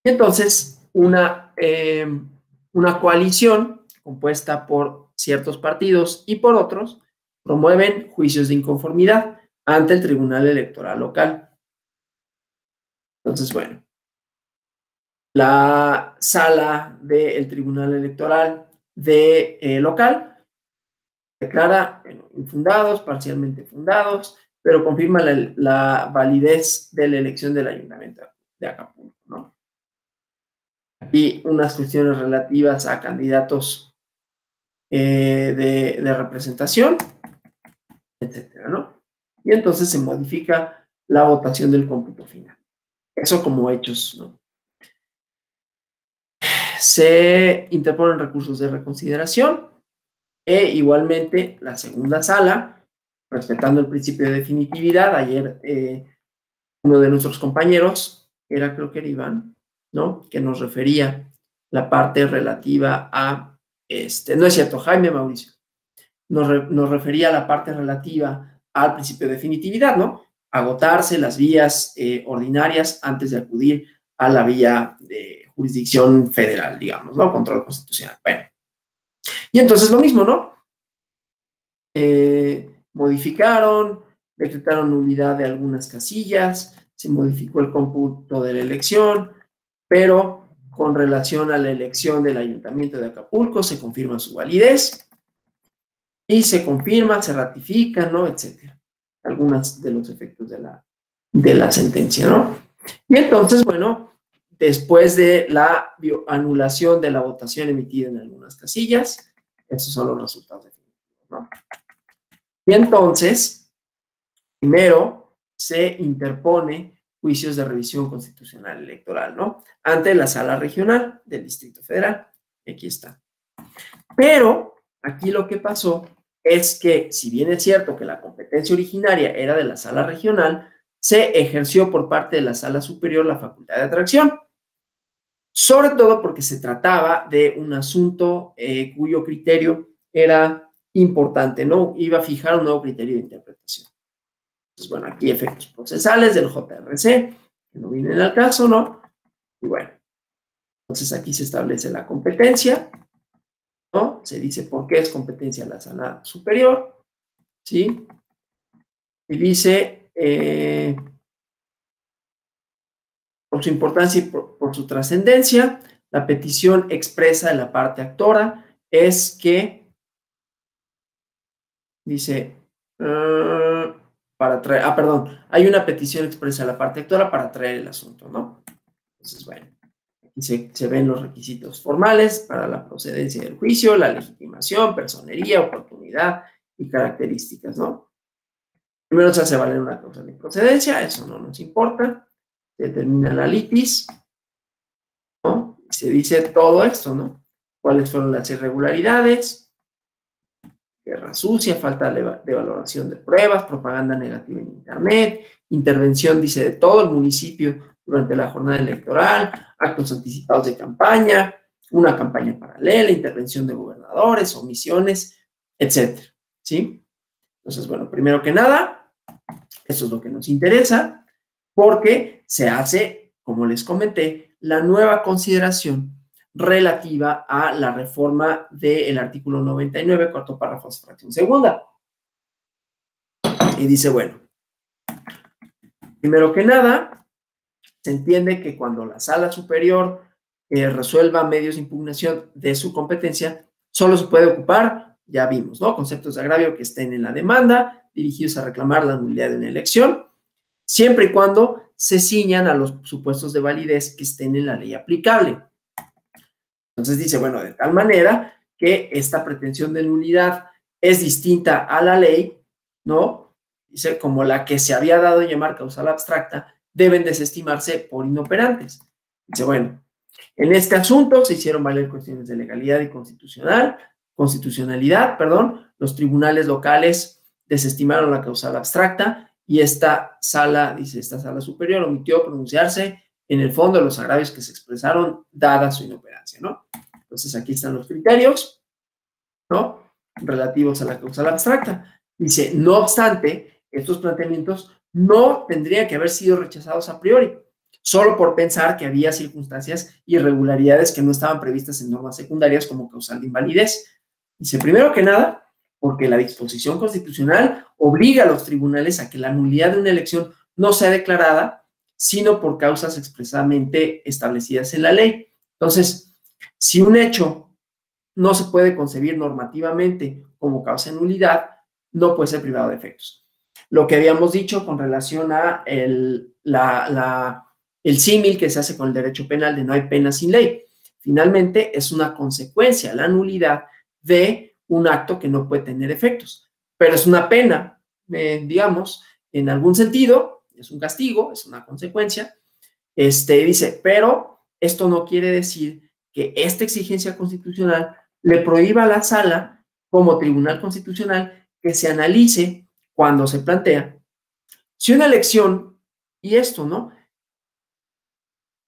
Speaker 1: Y entonces una coalición compuesta por ciertos partidos y por otros promueven juicios de inconformidad ante el Tribunal Electoral local. Entonces, bueno, la sala del Tribunal Electoral local declara infundados, parcialmente fundados, pero confirma la validez de la elección del Ayuntamiento de Acapulco, ¿no? Y unas cuestiones relativas a candidatos de representación, etcétera, ¿no? Y entonces se modifica la votación del cómputo final. Eso como hechos, ¿no? Se interponen recursos de reconsideración e igualmente la segunda sala, respetando el principio de definitividad. Ayer uno de nuestros compañeros, creo que era Iván, ¿no? Que nos refería la parte relativa a, no es cierto, Jaime Mauricio, nos refería a la parte relativa al principio de definitividad, ¿no? Agotarse las vías ordinarias antes de acudir a la vía de jurisdicción federal, digamos, ¿no? Control constitucional. Bueno. Y entonces lo mismo, ¿no? Modificaron, decretaron nulidad de algunas casillas, se modificó el cómputo de la elección, pero con relación a la elección del Ayuntamiento de Acapulco se confirma su validez y se confirma, se ratifica, ¿no? Etcétera. Algunos de los efectos de la sentencia, ¿no? Y entonces, bueno, después de la anulación de la votación emitida en algunas casillas, esos son los resultados definitivos, ¿no? Y entonces, primero se interpone juicios de revisión constitucional electoral, ¿no? Ante la sala regional del Distrito Federal. Aquí está. Pero aquí lo que pasó es que, si bien es cierto que la competencia originaria era de la sala regional, se ejerció por parte de la sala superior la facultad de atracción, sobre todo porque se trataba de un asunto cuyo criterio era importante, ¿no? Iba a fijar un nuevo criterio de interpretación. Entonces, bueno, aquí efectos procesales del JRC, que no vienen al caso, ¿no? Y bueno, entonces aquí se establece la competencia, ¿no? Se dice por qué es competencia la sala superior, ¿sí? Y dice, por su importancia y por su trascendencia, la petición expresa de la parte actora es que, dice, hay una petición expresa de la parte actora para traer el asunto, ¿no? Entonces, bueno, aquí se ven los requisitos formales para la procedencia del juicio, la legitimación, personería, oportunidad y características, ¿no? Primero se hace valer una causa de procedencia, eso no nos importa. Se determina la litis, ¿no? Y se dice todo esto, ¿no? ¿Cuáles fueron las irregularidades? Guerra sucia, falta de valoración de pruebas, propaganda negativa en Internet, intervención, dice, de todo el municipio durante la jornada electoral, actos anticipados de campaña, una campaña paralela, intervención de gobernadores, omisiones, etcétera, ¿sí? Entonces, bueno, primero que nada, eso es lo que nos interesa, porque se hace, como les comenté, la nueva consideración relativa a la reforma del artículo 99, cuarto párrafo, fracción segunda. Y dice, bueno, primero que nada, se entiende que cuando la sala superior resuelva medios de impugnación de su competencia, solo se puede ocupar, ya vimos, ¿no? Conceptos de agravio que estén en la demanda, dirigidos a reclamar la nulidad de una elección, siempre y cuando se ciñan a los supuestos de validez que estén en la ley aplicable. Entonces dice, bueno, de tal manera que esta pretensión de nulidad es distinta a la ley, ¿no? Dice, como la que se había dado a llamar causal abstracta, deben desestimarse por inoperantes. Dice, bueno, en este asunto se hicieron valer cuestiones de legalidad y constitucionalidad, los tribunales locales desestimaron la causal abstracta y esta sala, dice, esta sala superior omitió pronunciarse en el fondo de los agravios que se expresaron dada su inoperancia, ¿no? Entonces aquí están los criterios, ¿no? relativos a la causal abstracta. Dice, no obstante, estos planteamientos no tendrían que haber sido rechazados a priori, solo por pensar que había circunstancias, irregularidades que no estaban previstas en normas secundarias como causal de invalidez. Dice, primero que nada, porque la disposición constitucional obliga a los tribunales a que la nulidad de una elección no sea declarada, sino por causas expresamente establecidas en la ley. Entonces, si un hecho no se puede concebir normativamente como causa de nulidad, no puede ser privado de efectos. Lo que habíamos dicho con relación a el símil que se hace con el derecho penal de no hay pena sin ley. Finalmente, es una consecuencia, la nulidad de un acto que no puede tener efectos. Pero es una pena, digamos, en algún sentido, es un castigo, es una consecuencia. Dice, pero esto no quiere decir que esta exigencia constitucional le prohíba a la sala, como tribunal constitucional, que se analice cuando se plantea si una elección, y esto, ¿no?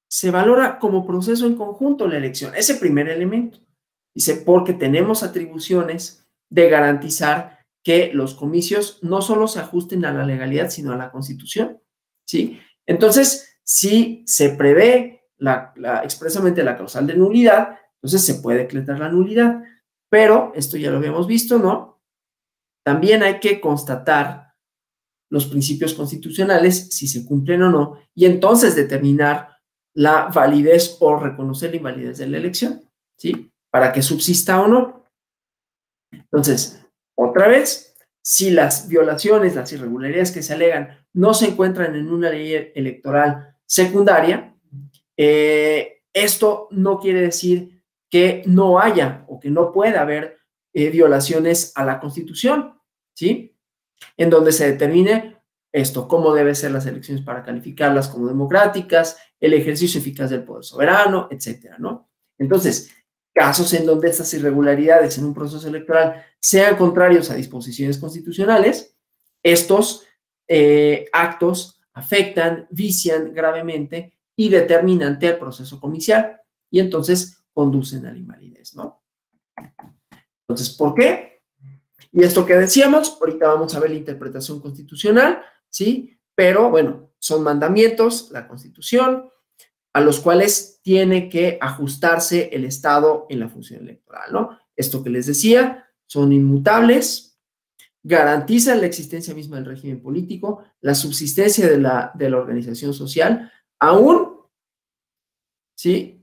Speaker 1: Se valora como proceso en conjunto la elección, ese primer elemento. Dice, porque tenemos atribuciones de garantizar que los comicios no solo se ajusten a la legalidad, sino a la Constitución, ¿sí? Entonces, si se prevé expresamente la causal de nulidad, entonces se puede decretar la nulidad. Pero, esto ya lo habíamos visto, ¿no? También hay que constatar los principios constitucionales, si se cumplen o no, y entonces determinar la validez o reconocer la invalidez de la elección, ¿sí? Para que subsista o no. Entonces, otra vez, si las violaciones, las irregularidades que se alegan no se encuentran en una ley electoral secundaria, esto no quiere decir que no haya o que no pueda haber violaciones a la Constitución, ¿sí? En donde se determine esto, cómo deben ser las elecciones para calificarlas como democráticas, el ejercicio eficaz del poder soberano, etcétera, ¿no? Entonces, casos en donde estas irregularidades en un proceso electoral sean contrarios a disposiciones constitucionales, estos actos afectan, vician gravemente y determinante al proceso comicial y entonces conducen a la invalidez, ¿no? Entonces, ¿por qué? Y esto que decíamos, ahorita vamos a ver la interpretación constitucional, ¿sí? Pero, bueno, son mandamientos, la Constitución, a los cuales tiene que ajustarse el Estado en la función electoral, ¿no? Esto que les decía, son inmutables, garantizan la existencia misma del régimen político, la subsistencia de la organización social, aún, ¿sí?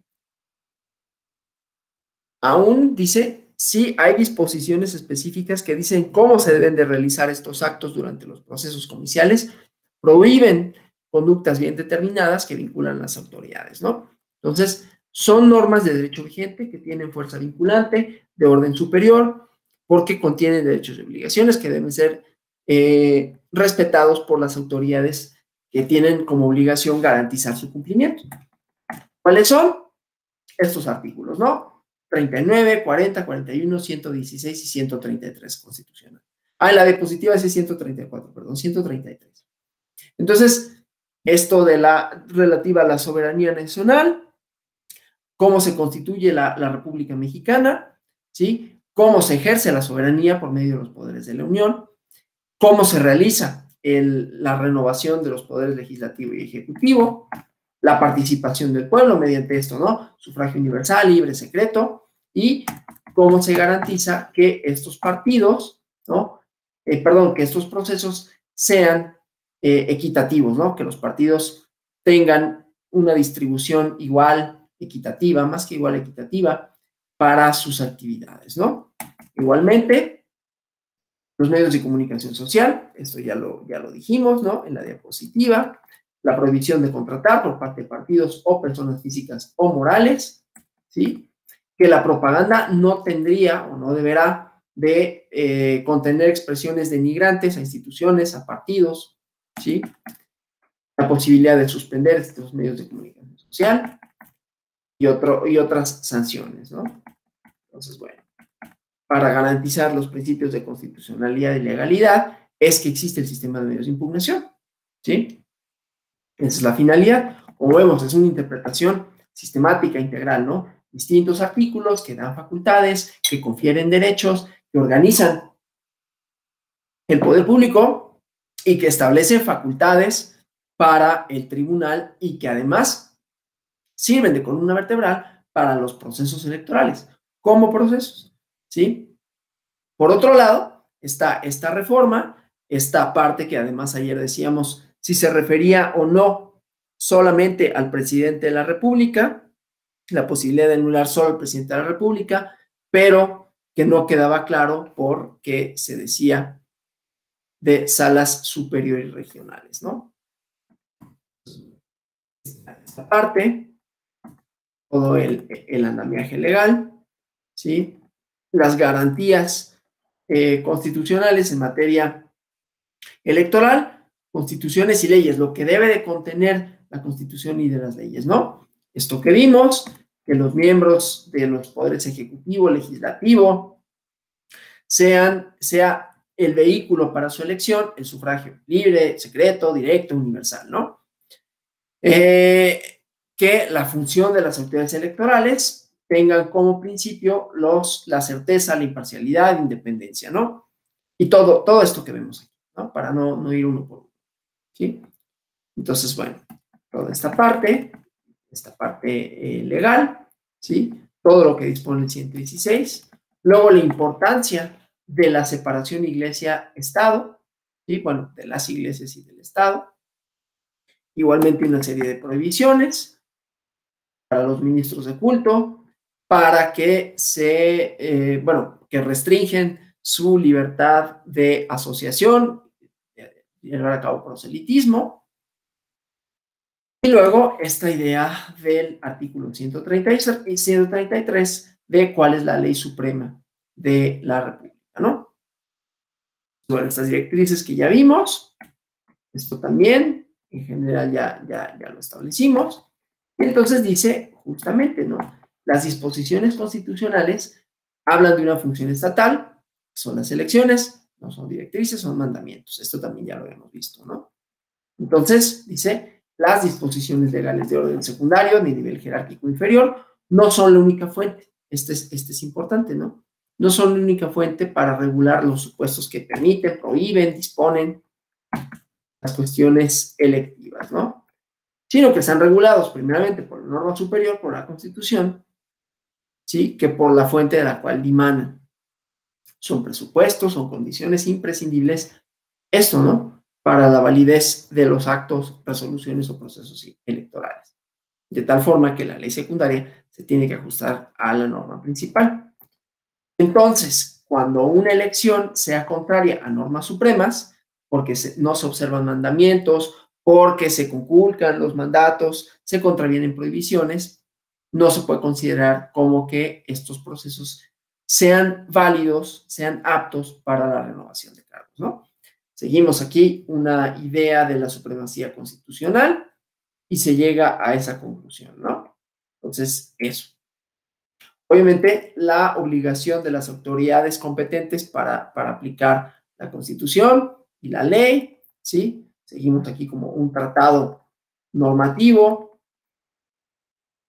Speaker 1: Aún dice, sí hay disposiciones específicas que dicen cómo se deben de realizar estos actos durante los procesos comiciales, prohíben conductas bien determinadas que vinculan a las autoridades, ¿no? Entonces, son normas de derecho vigente que tienen fuerza vinculante de orden superior porque contienen derechos y obligaciones que deben ser respetados por las autoridades que tienen como obligación garantizar su cumplimiento. ¿Cuáles son? Estos artículos, ¿no? 39, 40, 41, 116 y 133 constitucional. La diapositiva es 134, perdón, 133. Entonces, esto de la relativa a la soberanía nacional, cómo se constituye la República Mexicana, ¿sí? Cómo se ejerce la soberanía por medio de los poderes de la Unión, cómo se realiza la renovación de los poderes legislativo y ejecutivo, la participación del pueblo mediante esto, ¿no? Sufragio universal, libre, secreto, y cómo se garantiza que estos partidos, ¿no? Que estos procesos sean equitativos, ¿no? Que los partidos tengan una distribución igual, equitativa, más que igual, equitativa, para sus actividades, ¿no? Igualmente, los medios de comunicación social, esto ya lo dijimos, ¿no? En la diapositiva, la prohibición de contratar por parte de partidos o personas físicas o morales, ¿sí? Que la propaganda no tendría o no deberá de contener expresiones denigrantes a instituciones, a partidos, ¿sí? La posibilidad de suspender estos medios de comunicación social y otras sanciones, ¿no? Entonces, bueno, para garantizar los principios de constitucionalidad y legalidad es que existe el sistema de medios de impugnación, ¿sí? Esa es la finalidad. Como vemos, es una interpretación sistemática, integral, ¿no? Distintos artículos que dan facultades, que confieren derechos, que organizan el poder público y que establecen facultades para el tribunal y que además sirven de columna vertebral para los procesos electorales, como procesos, ¿sí? Por otro lado, está esta reforma, esta parte que además ayer decíamos si se refería o no solamente al presidente de la República, la posibilidad de anular solo al presidente de la República, pero que no quedaba claro porque se decía de salas superiores regionales, ¿no? Esta parte, todo el andamiaje legal, ¿sí? Las garantías constitucionales en materia electoral, constituciones y leyes, lo que debe de contener la Constitución y de las leyes, ¿no? Esto que vimos, que los miembros de los poderes ejecutivo, legislativo, sea el vehículo para su elección, el sufragio libre, secreto, directo, universal, ¿no? Que la función de las autoridades electorales tengan como principio la certeza, la imparcialidad, la independencia, ¿no? Y todo esto que vemos aquí, ¿no? Para no ir uno por uno, ¿sí? Entonces, bueno, toda esta parte legal, ¿sí? Todo lo que dispone el 116. Luego, la importancia de la separación iglesia-estado, ¿sí? Bueno, de las iglesias y del Estado. Igualmente, una serie de prohibiciones para los ministros de culto, para que que restringen su libertad de asociación, llevar a cabo proselitismo. Y luego esta idea del artículo 133 de cuál es la ley suprema de la República, ¿no? Sobre estas directrices que ya vimos, esto también, en general ya lo establecimos. Entonces dice justamente, ¿no? Las disposiciones constitucionales hablan de una función estatal, son las elecciones, no son directrices, son mandamientos. Esto también ya lo habíamos visto, ¿no? Entonces, dice, las disposiciones legales de orden secundario, de nivel jerárquico inferior, no son la única fuente. Este es importante, ¿no? No son la única fuente para regular los supuestos que permiten, prohíben, disponen las cuestiones electivas, ¿no? Sino que están regulados primeramente por la norma superior, por la Constitución, ¿sí? Que por la fuente de la cual dimanan. Son presupuestos, son condiciones imprescindibles, esto, ¿no? Para la validez de los actos, resoluciones o procesos electorales. De tal forma que la ley secundaria se tiene que ajustar a la norma principal. Entonces, cuando una elección sea contraria a normas supremas, porque no se observan mandamientos, porque se conculcan los mandatos, se contravienen prohibiciones, no se puede considerar como que estos procesos sean válidos, sean aptos para la renovación de cargos, ¿no? Seguimos aquí una idea de la supremacía constitucional y se llega a esa conclusión, ¿no? Entonces, eso. Obviamente, la obligación de las autoridades competentes para aplicar la Constitución y la ley, ¿sí? Seguimos aquí como un tratado normativo,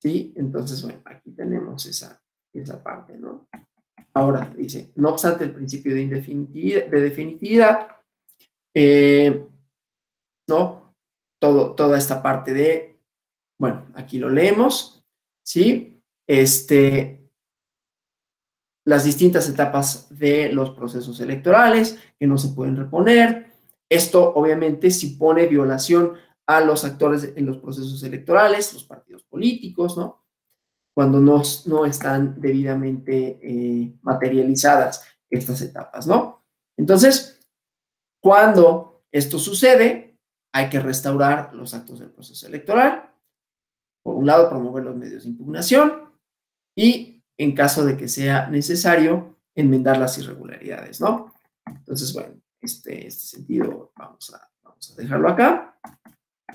Speaker 1: ¿sí? Entonces, bueno, aquí tenemos esa parte, ¿no? Ahora, dice, no obstante el principio de definitividad, ¿no? Toda esta parte de, bueno, aquí lo leemos, ¿sí? Las distintas etapas de los procesos electorales que no se pueden reponer. Esto, obviamente, si pone violación a los actores en los procesos electorales, los partidos políticos, ¿no? Cuando no están debidamente materializadas estas etapas, ¿no? Entonces, cuando esto sucede, hay que restaurar los actos del proceso electoral. Por un lado, promover los medios de impugnación y, en caso de que sea necesario, enmendar las irregularidades, ¿no? Entonces, bueno, este sentido vamos a dejarlo acá.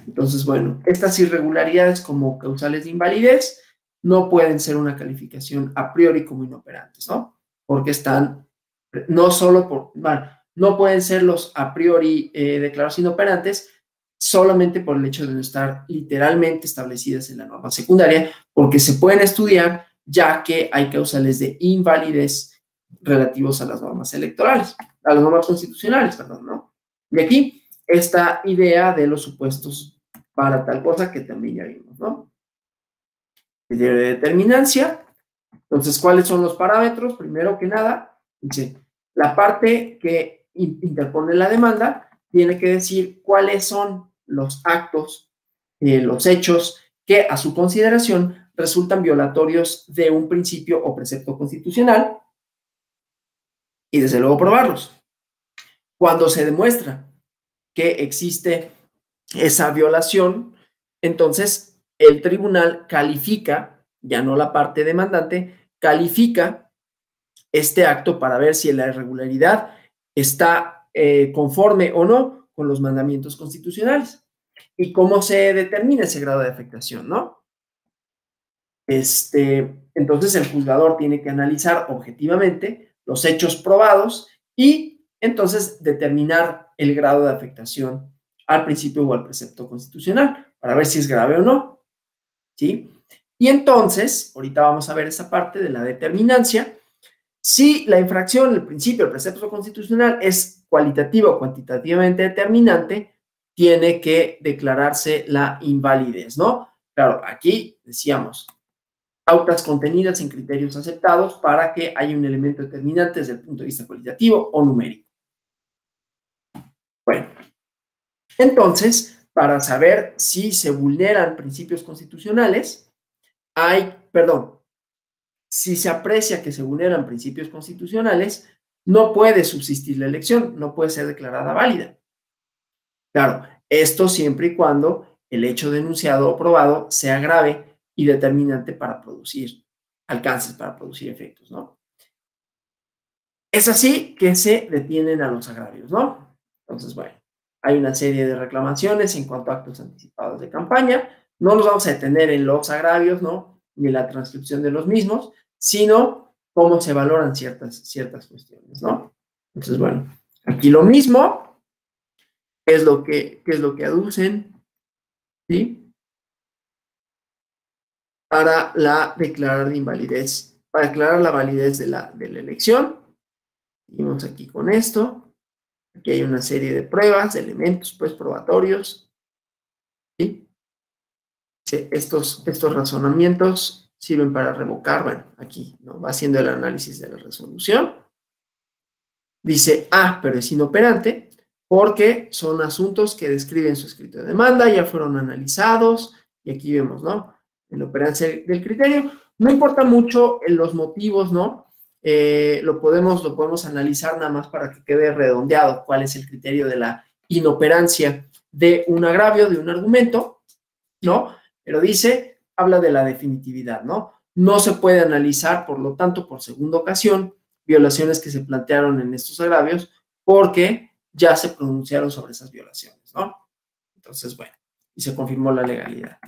Speaker 1: Entonces, bueno, estas irregularidades como causales de invalidez no pueden ser una calificación a priori como inoperantes, ¿no? Porque están, no solo por, bueno, no pueden ser los a priori declarados inoperantes solamente por el hecho de no estar literalmente establecidas en la norma secundaria, porque se pueden estudiar ya que hay causales de invalidez relativos a las normas electorales, a las normas constitucionales, perdón, ¿no? Y aquí, esta idea de los supuestos para tal cosa que también ya vimos, ¿no? Criterio de determinancia. Entonces, ¿cuáles son los parámetros? Primero que nada, dice, la parte que interpone la demanda tiene que decir cuáles son los actos, los hechos que a su consideración resultan violatorios de un principio o precepto constitucional y desde luego probarlos. Cuando se demuestra que existe esa violación, entonces el tribunal califica, ya no la parte demandante, califica este acto para ver si la irregularidad está conforme o no con los mandamientos constitucionales. ¿Y cómo se determina ese grado de afectación, no? Entonces el juzgador tiene que analizar objetivamente los hechos probados y entonces determinar el grado de afectación al principio o al precepto constitucional para ver si es grave o no, ¿sí? Y entonces, ahorita vamos a ver esa parte de la determinancia. Si la infracción, el principio, el precepto constitucional es cualitativa o cuantitativamente determinante, tiene que declararse la invalidez, ¿no? Claro, aquí decíamos, pautas contenidas en criterios aceptados para que haya un elemento determinante desde el punto de vista cualitativo o numérico. Bueno, entonces, para saber si se vulneran principios constitucionales, si se aprecia que se vulneran principios constitucionales, no puede subsistir la elección, no puede ser declarada válida. Claro, esto siempre y cuando el hecho denunciado o probado sea grave y determinante para producir alcances, para producir efectos, ¿no? Es así que se detienen a los agravios, ¿no? Entonces, bueno, hay una serie de reclamaciones en cuanto a actos anticipados de campaña. No nos vamos a detener en los agravios, ¿no? Ni la transcripción de los mismos, sino cómo se valoran ciertas cuestiones, ¿no? Entonces, bueno, aquí lo mismo, ¿qué es lo que aducen? ¿Sí? Para declarar la invalidez, para declarar la validez de la elección. Seguimos aquí con esto. Aquí hay una serie de pruebas, de elementos, pues, probatorios. ¿Sí? Estos razonamientos sirven para revocar, bueno, aquí, ¿no? Va haciendo el análisis de la resolución. Dice, pero es inoperante porque son asuntos que describen su escrito de demanda, ya fueron analizados, y aquí vemos, ¿no? En la operancia del criterio. No importa mucho en los motivos, ¿no? Lo podemos analizar nada más para que quede redondeado cuál es el criterio de la inoperancia de un agravio, de un argumento, ¿no? Pero habla de la definitividad, ¿no? No se puede analizar, por lo tanto, por segunda ocasión, violaciones que se plantearon en estos agravios, porque ya se pronunciaron sobre esas violaciones, ¿no? Entonces, bueno, y se confirmó la legalidad.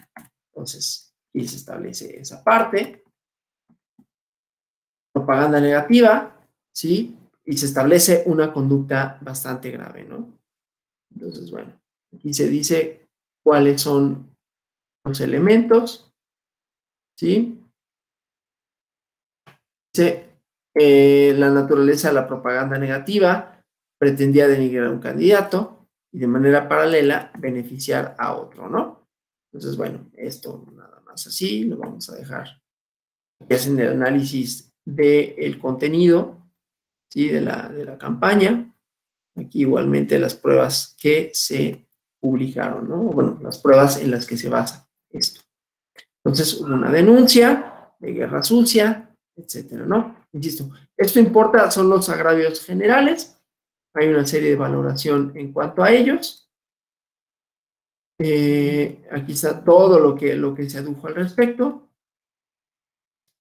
Speaker 1: Entonces, y se establece esa parte. Propaganda negativa, ¿sí? Y se establece una conducta bastante grave, ¿no? Entonces, bueno, aquí se dice cuáles son los elementos, ¿sí? Dice, la naturaleza de la propaganda negativa pretendía denigrar a un candidato y de manera paralela beneficiar a otro, ¿no? Entonces, bueno, esto nada más así, lo vamos a dejar. Aquí hacen el análisis del contenido, ¿sí? de la campaña. Aquí igualmente las pruebas que se publicaron, ¿no? Bueno, las pruebas en las que se basa esto. Entonces, una denuncia de guerra sucia, etcétera, ¿no? Insisto, esto importa, son los agravios generales. Hay una serie de valoración en cuanto a ellos. Aquí está todo lo que se adujo al respecto.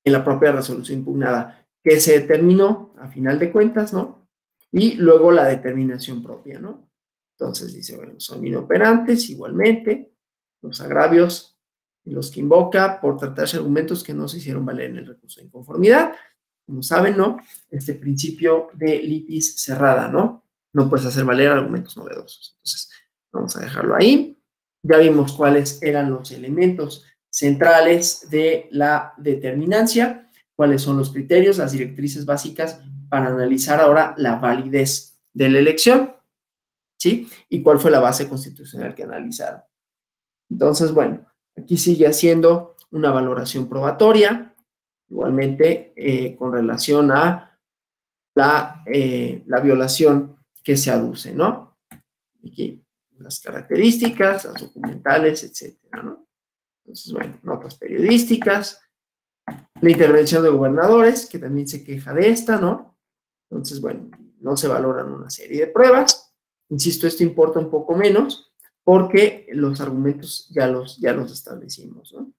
Speaker 1: En la propia resolución impugnada, que se determinó a final de cuentas, ¿no? Y luego la determinación propia, ¿no? Entonces dice, bueno, son inoperantes igualmente, los agravios en los que invoca por tratarse argumentos que no se hicieron valer en el recurso de inconformidad. Como saben, ¿no? Este principio de litis cerrada, ¿no? No puedes hacer valer argumentos novedosos. Entonces, vamos a dejarlo ahí. Ya vimos cuáles eran los elementos centrales de la determinancia, cuáles son los criterios, las directrices básicas para analizar ahora la validez de la elección, ¿sí? Y cuál fue la base constitucional que analizaron. Entonces, bueno, aquí sigue haciendo una valoración probatoria, igualmente con relación a la violación que se aduce, ¿no? Aquí las características, las documentales, etcétera, ¿no? Entonces, bueno, notas periodísticas, la intervención de gobernadores, que también se queja de esta, ¿no? Entonces, bueno, no se valoran una serie de pruebas. Insisto, esto importa un poco menos porque los argumentos ya los establecimos, ¿no?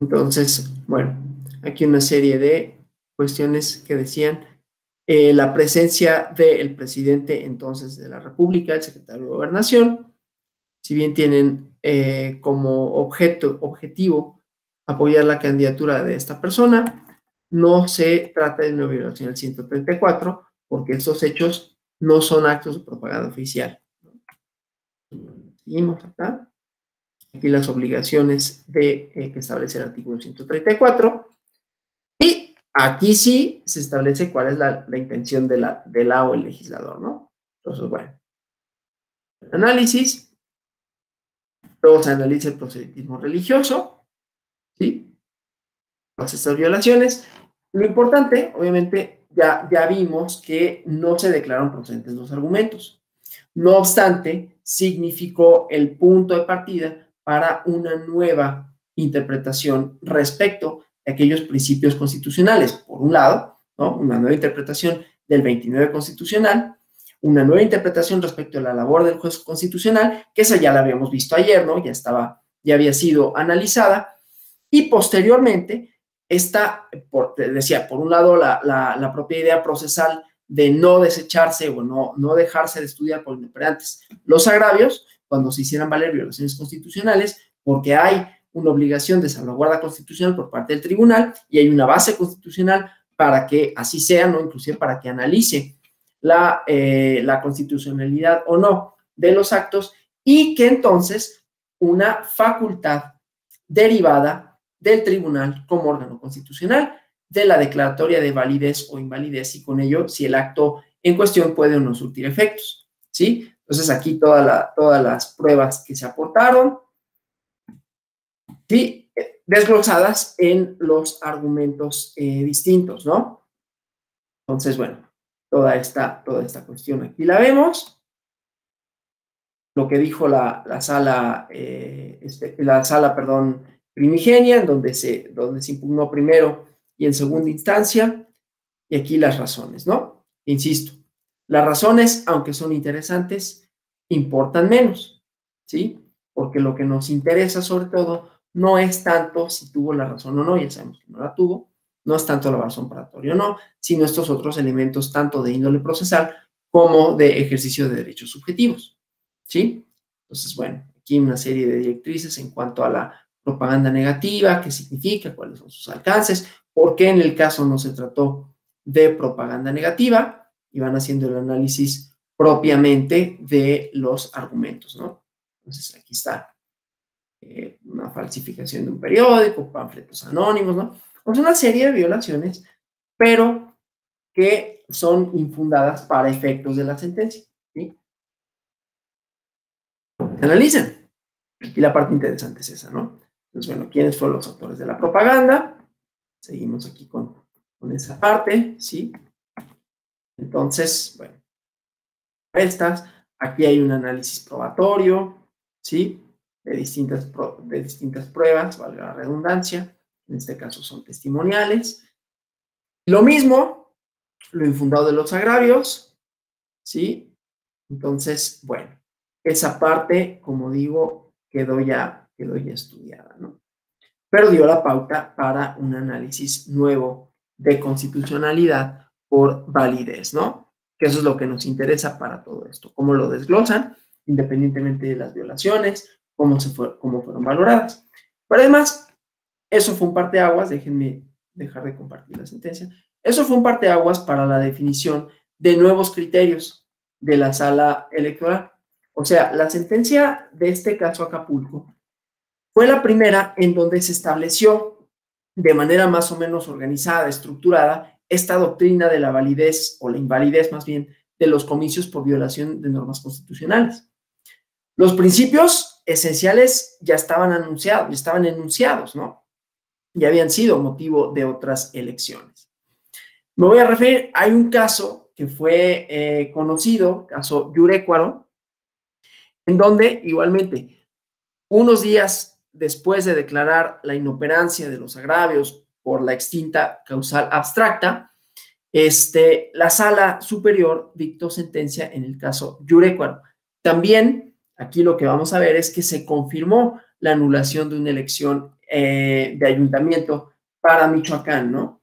Speaker 1: Entonces, bueno, aquí una serie de cuestiones que decían la presencia del presidente entonces de la República, el secretario de Gobernación, si bien tienen como objetivo apoyar la candidatura de esta persona, no se trata de una violación del 134, porque estos hechos no son actos de propaganda oficial. Seguimos acá. Aquí las obligaciones que establece el artículo 134. Y aquí sí se establece cuál es la intención de la o el legislador, ¿no? Entonces, bueno. Análisis. Luego se analiza el proselitismo religioso, ¿sí? Todas estas violaciones. Lo importante, obviamente, ya vimos que no se declararon procedentes los argumentos. No obstante, significó el punto de partida para una nueva interpretación respecto de aquellos principios constitucionales. Por un lado, ¿no? Una nueva interpretación del 29 constitucional, una nueva interpretación respecto a la labor del juez constitucional, que esa ya la habíamos visto ayer, ¿no? Ya había sido analizada, y posteriormente, decía, por un lado, la propia idea procesal de no desecharse o no dejarse de estudiar por inoperantes los agravios cuando se hicieran valer violaciones constitucionales, porque hay una obligación de salvaguarda constitucional por parte del tribunal y hay una base constitucional para que así sea, ¿no? Inclusive para que analice la constitucionalidad o no de los actos, y que entonces una facultad derivada del tribunal como órgano constitucional de la declaratoria de validez o invalidez, y con ello si el acto en cuestión puede o no surtir efectos, ¿sí? Entonces aquí todas las pruebas que se aportaron, ¿sí? Desglosadas en los argumentos distintos, ¿no? Entonces, bueno, toda esta cuestión aquí la vemos. Lo que dijo la sala, primigenia, en donde se impugnó primero y en segunda instancia, y aquí las razones, ¿no? Insisto, las razones, aunque son interesantes, importan menos, ¿sí? Porque lo que nos interesa sobre todo no es tanto si tuvo la razón o no, ya sabemos que no la tuvo, no es tanto la razón probatoria o no, sino estos otros elementos tanto de índole procesal como de ejercicio de derechos subjetivos, ¿sí? Entonces, bueno, aquí una serie de directrices en cuanto a la propaganda negativa, qué significa, cuáles son sus alcances, por qué en el caso no se trató de propaganda negativa, y van haciendo el análisis propiamente de los argumentos, ¿no? Entonces, aquí está una falsificación de un periódico, panfletos anónimos, ¿no? Pues una serie de violaciones, pero que son infundadas para efectos de la sentencia, ¿sí? Analicen. Y la parte interesante es esa, ¿no? Entonces, bueno, ¿quiénes fueron los autores de la propaganda? Seguimos aquí con esa parte, ¿sí? Entonces, bueno, aquí hay un análisis probatorio, ¿sí? De distintas pruebas, valga la redundancia, en este caso son testimoniales. Lo mismo, lo infundado de los agravios, ¿sí? Entonces, bueno, esa parte, como digo, quedó ya estudiada, ¿no? Pero dio la pauta para un análisis nuevo de constitucionalidad por validez, ¿no? Que eso es lo que nos interesa para todo esto, cómo lo desglosan, independientemente de las violaciones, cómo fueron valoradas. Pero además, eso fue un parteaguas, déjenme dejar de compartir la sentencia, eso fue un parteaguas para la definición de nuevos criterios de la sala electoral. O sea, la sentencia de este caso Acapulco fue la primera en donde se estableció de manera más o menos organizada, estructurada, esta doctrina de la validez o la invalidez más bien de los comicios por violación de normas constitucionales. Los principios esenciales ya estaban anunciados, ya estaban enunciados, ¿no? Ya habían sido motivo de otras elecciones. Me voy a referir, hay un caso que fue conocido, caso Yurecuaro, en donde igualmente unos días después de declarar la inoperancia de los agravios por la extinta causal abstracta, la sala superior dictó sentencia en el caso Yurecuaro. También aquí lo que vamos a ver es que se confirmó la anulación de una elección de ayuntamiento para Michoacán, ¿no?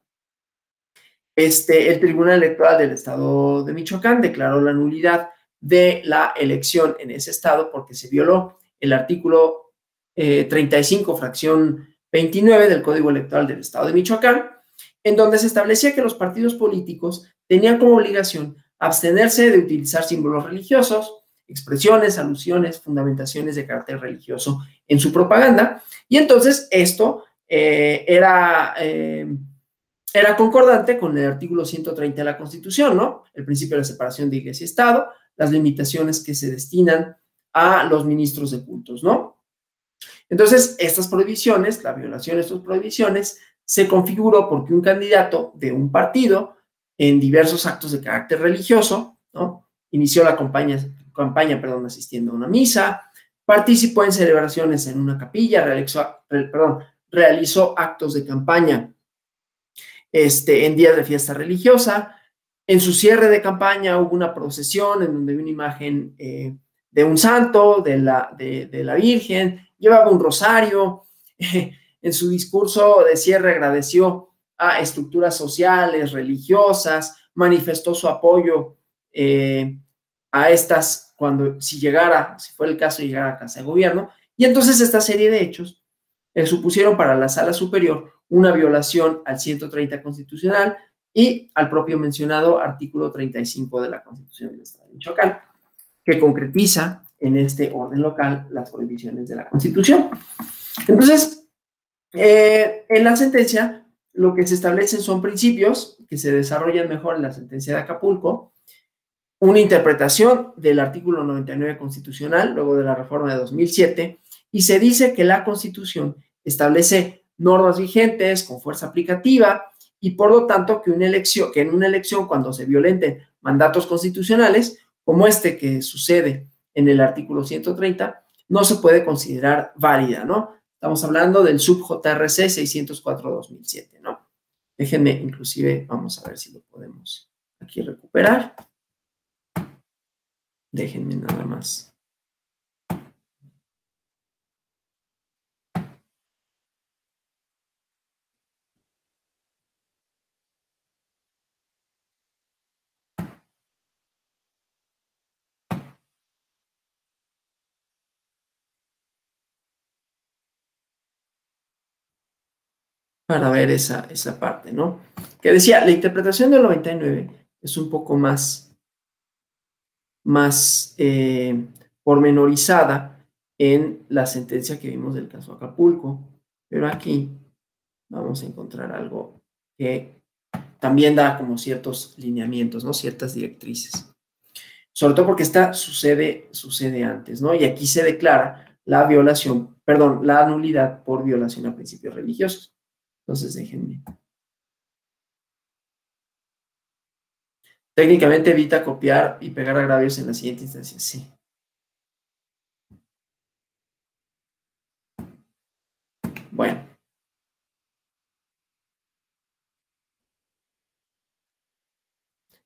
Speaker 1: El Tribunal Electoral del Estado de Michoacán declaró la nulidad de la elección en ese estado porque se violó el artículo 35, fracción 29 del Código Electoral del Estado de Michoacán, en donde se establecía que los partidos políticos tenían como obligación abstenerse de utilizar símbolos religiosos, expresiones, alusiones, fundamentaciones de carácter religioso en su propaganda, y entonces esto era concordante con el artículo 130 de la Constitución, ¿no? El principio de la separación de Iglesia y Estado, las limitaciones que se destinan a los ministros de cultos, ¿no? Entonces, estas prohibiciones, la violación de estas prohibiciones, se configuró porque un candidato de un partido, en diversos actos de carácter religioso, ¿no? Inició la campaña, asistiendo a una misa, participó en celebraciones en una capilla, realizó actos de campaña en días de fiesta religiosa. En su cierre de campaña hubo una procesión en donde había una imagen de un santo, de la Virgen, llevaba un rosario. En su discurso de cierre agradeció a estructuras sociales, religiosas, manifestó su apoyo a estas cuando, si fuera el caso, llegara a casa de gobierno. Y entonces esta serie de hechos supusieron para la Sala Superior una violación al 130 constitucional y al propio mencionado artículo 35 de la Constitución del Estado de Michoacán, que concretiza en este orden local las prohibiciones de la Constitución. Entonces, en la sentencia, lo que se establecen son principios que se desarrollan mejor en la sentencia de Acapulco, una interpretación del artículo 99 constitucional, luego de la reforma de 2007, y se dice que la Constitución establece normas vigentes con fuerza aplicativa y por lo tanto que en una elección cuando se violenten mandatos constitucionales, como este que sucede en el artículo 130, no se puede considerar válida, ¿no? Estamos hablando del sub-JRC 604-2007, ¿no? Déjenme, inclusive, vamos a ver si lo podemos aquí recuperar. Déjenme nada más. Para ver esa parte, ¿no? Que decía, la interpretación del 99 es un poco más pormenorizada en la sentencia que vimos del caso Acapulco, pero aquí vamos a encontrar algo que también da como ciertos lineamientos, ¿no? Ciertas directrices. Sobre todo porque esta sucede antes, ¿no? Y aquí se declara la nulidad por violación a principios religiosos. Entonces, déjenme. Técnicamente evita copiar y pegar agravios en la siguiente instancia, sí. Bueno.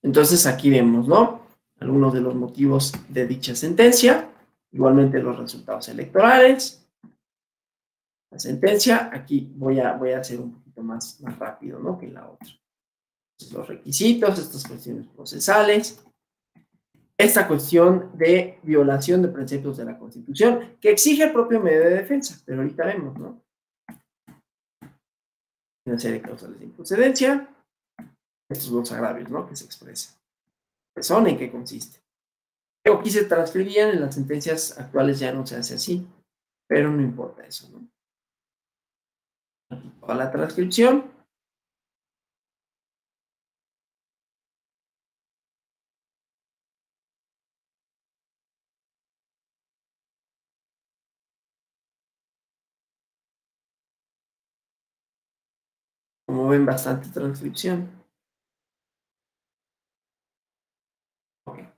Speaker 1: Entonces aquí vemos, ¿no? Algunos de los motivos de dicha sentencia, igualmente los resultados electorales. La sentencia, aquí voy a hacer un poquito más rápido, ¿no? Que la otra. Los requisitos, estas cuestiones procesales, esta cuestión de violación de preceptos de la Constitución, que exige el propio medio de defensa, pero ahorita vemos, ¿no? Una serie de causales de improcedencia, estos dos agravios, ¿no? Que se expresan. ¿Qué son? ¿En qué consiste? O aquí se transcribían, en las sentencias actuales ya no se hace así, pero no importa eso, ¿no? Toda la transcripción. Como ven, bastante transcripción. Okay.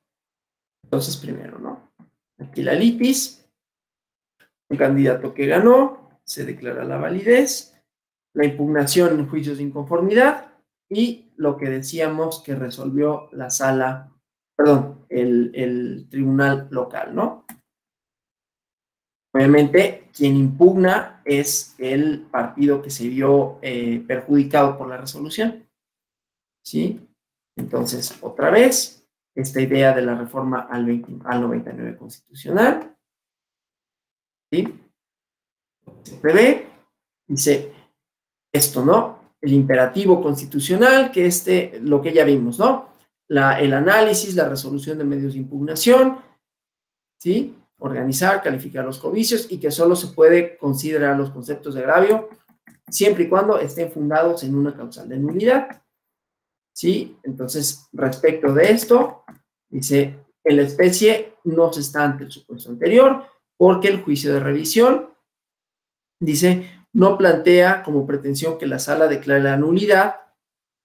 Speaker 1: Entonces, primero, ¿no? Aquí la litis, un candidato que ganó, se declara la validez, la impugnación en juicios de inconformidad y lo que decíamos que resolvió la sala, perdón, el tribunal local, ¿no? Obviamente, quien impugna es el partido que se vio perjudicado por la resolución, ¿sí? Entonces, otra vez, esta idea de la reforma al 99 constitucional, ¿sí? Se prevé, dice esto, ¿no? El imperativo constitucional, que lo que ya vimos, ¿no? El análisis, la resolución de medios de impugnación, ¿sí? Organizar, calificar los covicios y que solo se puede considerar los conceptos de agravio siempre y cuando estén fundados en una causal de nulidad, ¿sí? Entonces, respecto de esto, dice, en la especie no se está ante el supuesto anterior porque el juicio de revisión, dice, no plantea como pretensión que la sala declare la nulidad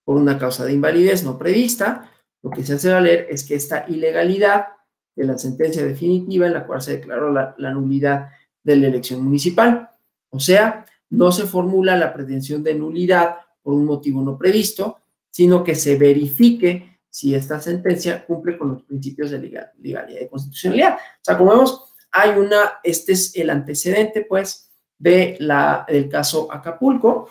Speaker 1: por una causa de invalidez no prevista. Lo que se hace valer es que esta ilegalidad de la sentencia definitiva en la cual se declaró la nulidad de la elección municipal. O sea, no se formula la pretensión de nulidad por un motivo no previsto, sino que se verifique si esta sentencia cumple con los principios de legalidad y constitucionalidad. O sea, como vemos, este es el antecedente, pues, del caso Acapulco.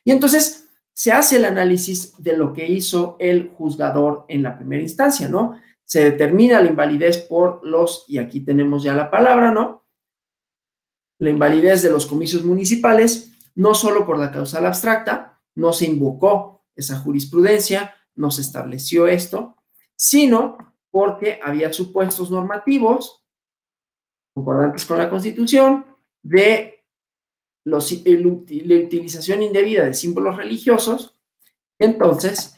Speaker 1: Y entonces se hace el análisis de lo que hizo el juzgador en la primera instancia, ¿no? Se determina la invalidez por y aquí tenemos ya la palabra, ¿no? La invalidez de los comicios municipales, no solo por la causal abstracta, no se invocó esa jurisprudencia, no se estableció esto, sino porque había supuestos normativos concordantes con la Constitución de la utilización indebida de símbolos religiosos. Entonces,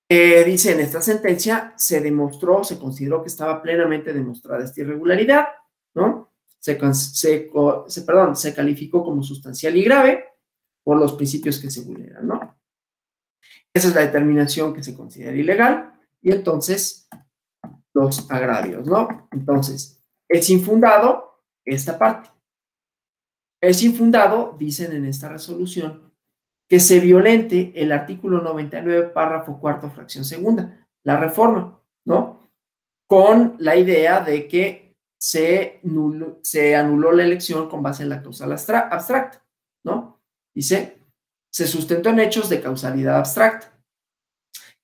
Speaker 1: dice en esta sentencia, se consideró que estaba plenamente demostrada esta irregularidad, ¿no? Se calificó como sustancial y grave por los principios que se vulneran, ¿no? Esa es la determinación que se considera ilegal y entonces los agravios, ¿no? Entonces, es infundado esta parte. Es infundado, dicen en esta resolución, que se violente el artículo 99, párrafo cuarto, fracción segunda, la reforma, ¿no? Con la idea de que se anuló la elección con base en la causal abstracta, ¿no? Dice, se sustentó en hechos de causalidad abstracta,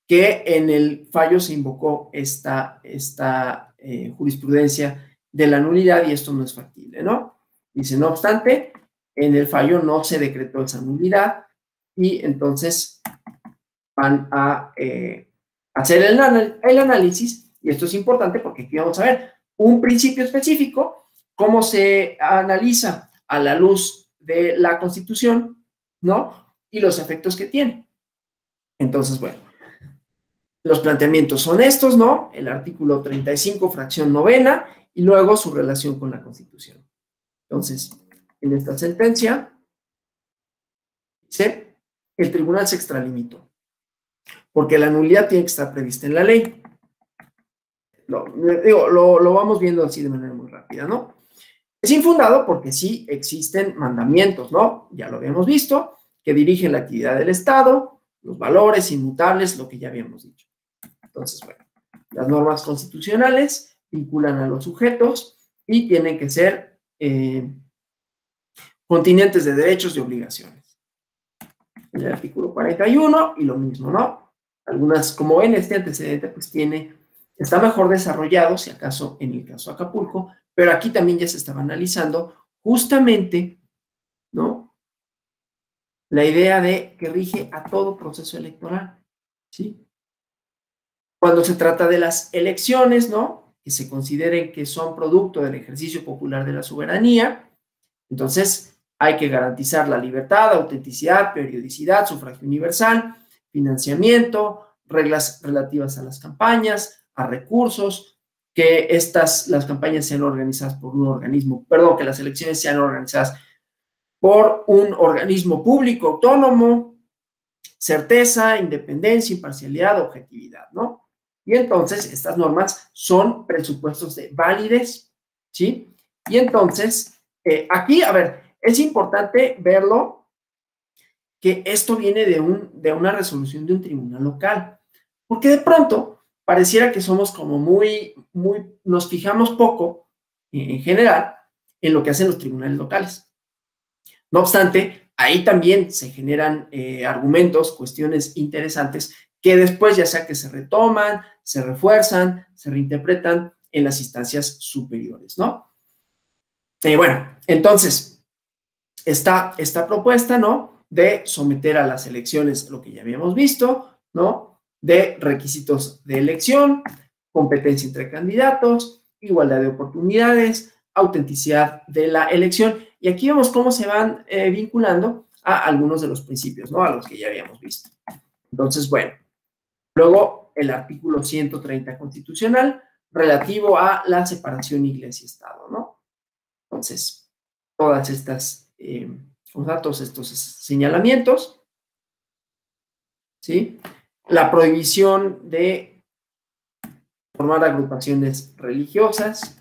Speaker 1: que en el fallo se invocó esta jurisprudencia de la nulidad y esto no es factible, ¿no? Dice, no obstante, en el fallo no se decretó esa nulidad y entonces van a hacer el análisis y esto es importante porque aquí vamos a ver un principio específico, cómo se analiza a la luz de la Constitución, ¿no? Y los efectos que tiene. Entonces, bueno, los planteamientos son estos, ¿no? El artículo 35, fracción novena, y luego su relación con la Constitución. Entonces, en esta sentencia, dice, el tribunal se extralimitó, porque la nulidad tiene que estar prevista en la ley. Lo vamos viendo así de manera muy rápida, ¿no? Es infundado porque sí existen mandamientos, ¿no? Ya lo habíamos visto, que dirigen la actividad del Estado, los valores inmutables, lo que ya habíamos dicho. Entonces, bueno, las normas constitucionales vinculan a los sujetos y tienen que ser continentes de derechos y obligaciones. En el artículo 41 y lo mismo, ¿no? Algunas, como ven, este antecedente pues está mejor desarrollado, si acaso en el caso Acapulco, pero aquí también ya se estaba analizando justamente, ¿no? La idea de que rige a todo proceso electoral, ¿sí? Cuando se trata de las elecciones, ¿no? Que se consideren que son producto del ejercicio popular de la soberanía, entonces hay que garantizar la libertad, autenticidad, periodicidad, sufragio universal, financiamiento, reglas relativas a las campañas, a recursos, que las campañas sean organizadas por un organismo, perdón, que las elecciones sean organizadas por un organismo público autónomo, certeza, independencia, imparcialidad, objetividad, ¿no? Y entonces estas normas son presupuestos de validez, ¿sí? Y entonces, aquí, a ver, es importante verlo que esto viene de una resolución de un tribunal local, porque de pronto pareciera que somos como nos fijamos poco, en general, en lo que hacen los tribunales locales. No obstante, ahí también se generan argumentos, cuestiones interesantes que después ya sea que se retoman, se refuerzan, se reinterpretan en las instancias superiores, ¿no? Bueno, entonces, esta propuesta, ¿no? De someter a las elecciones lo que ya habíamos visto, ¿no? De requisitos de elección, competencia entre candidatos, igualdad de oportunidades, autenticidad de la elección. Y aquí vemos cómo se van vinculando a algunos de los principios, ¿no? A los que ya habíamos visto. Entonces, bueno, luego el artículo 130 constitucional relativo a la separación iglesia-estado, ¿no? Entonces, todas estas, todos estos señalamientos, ¿sí? La prohibición de formar agrupaciones religiosas,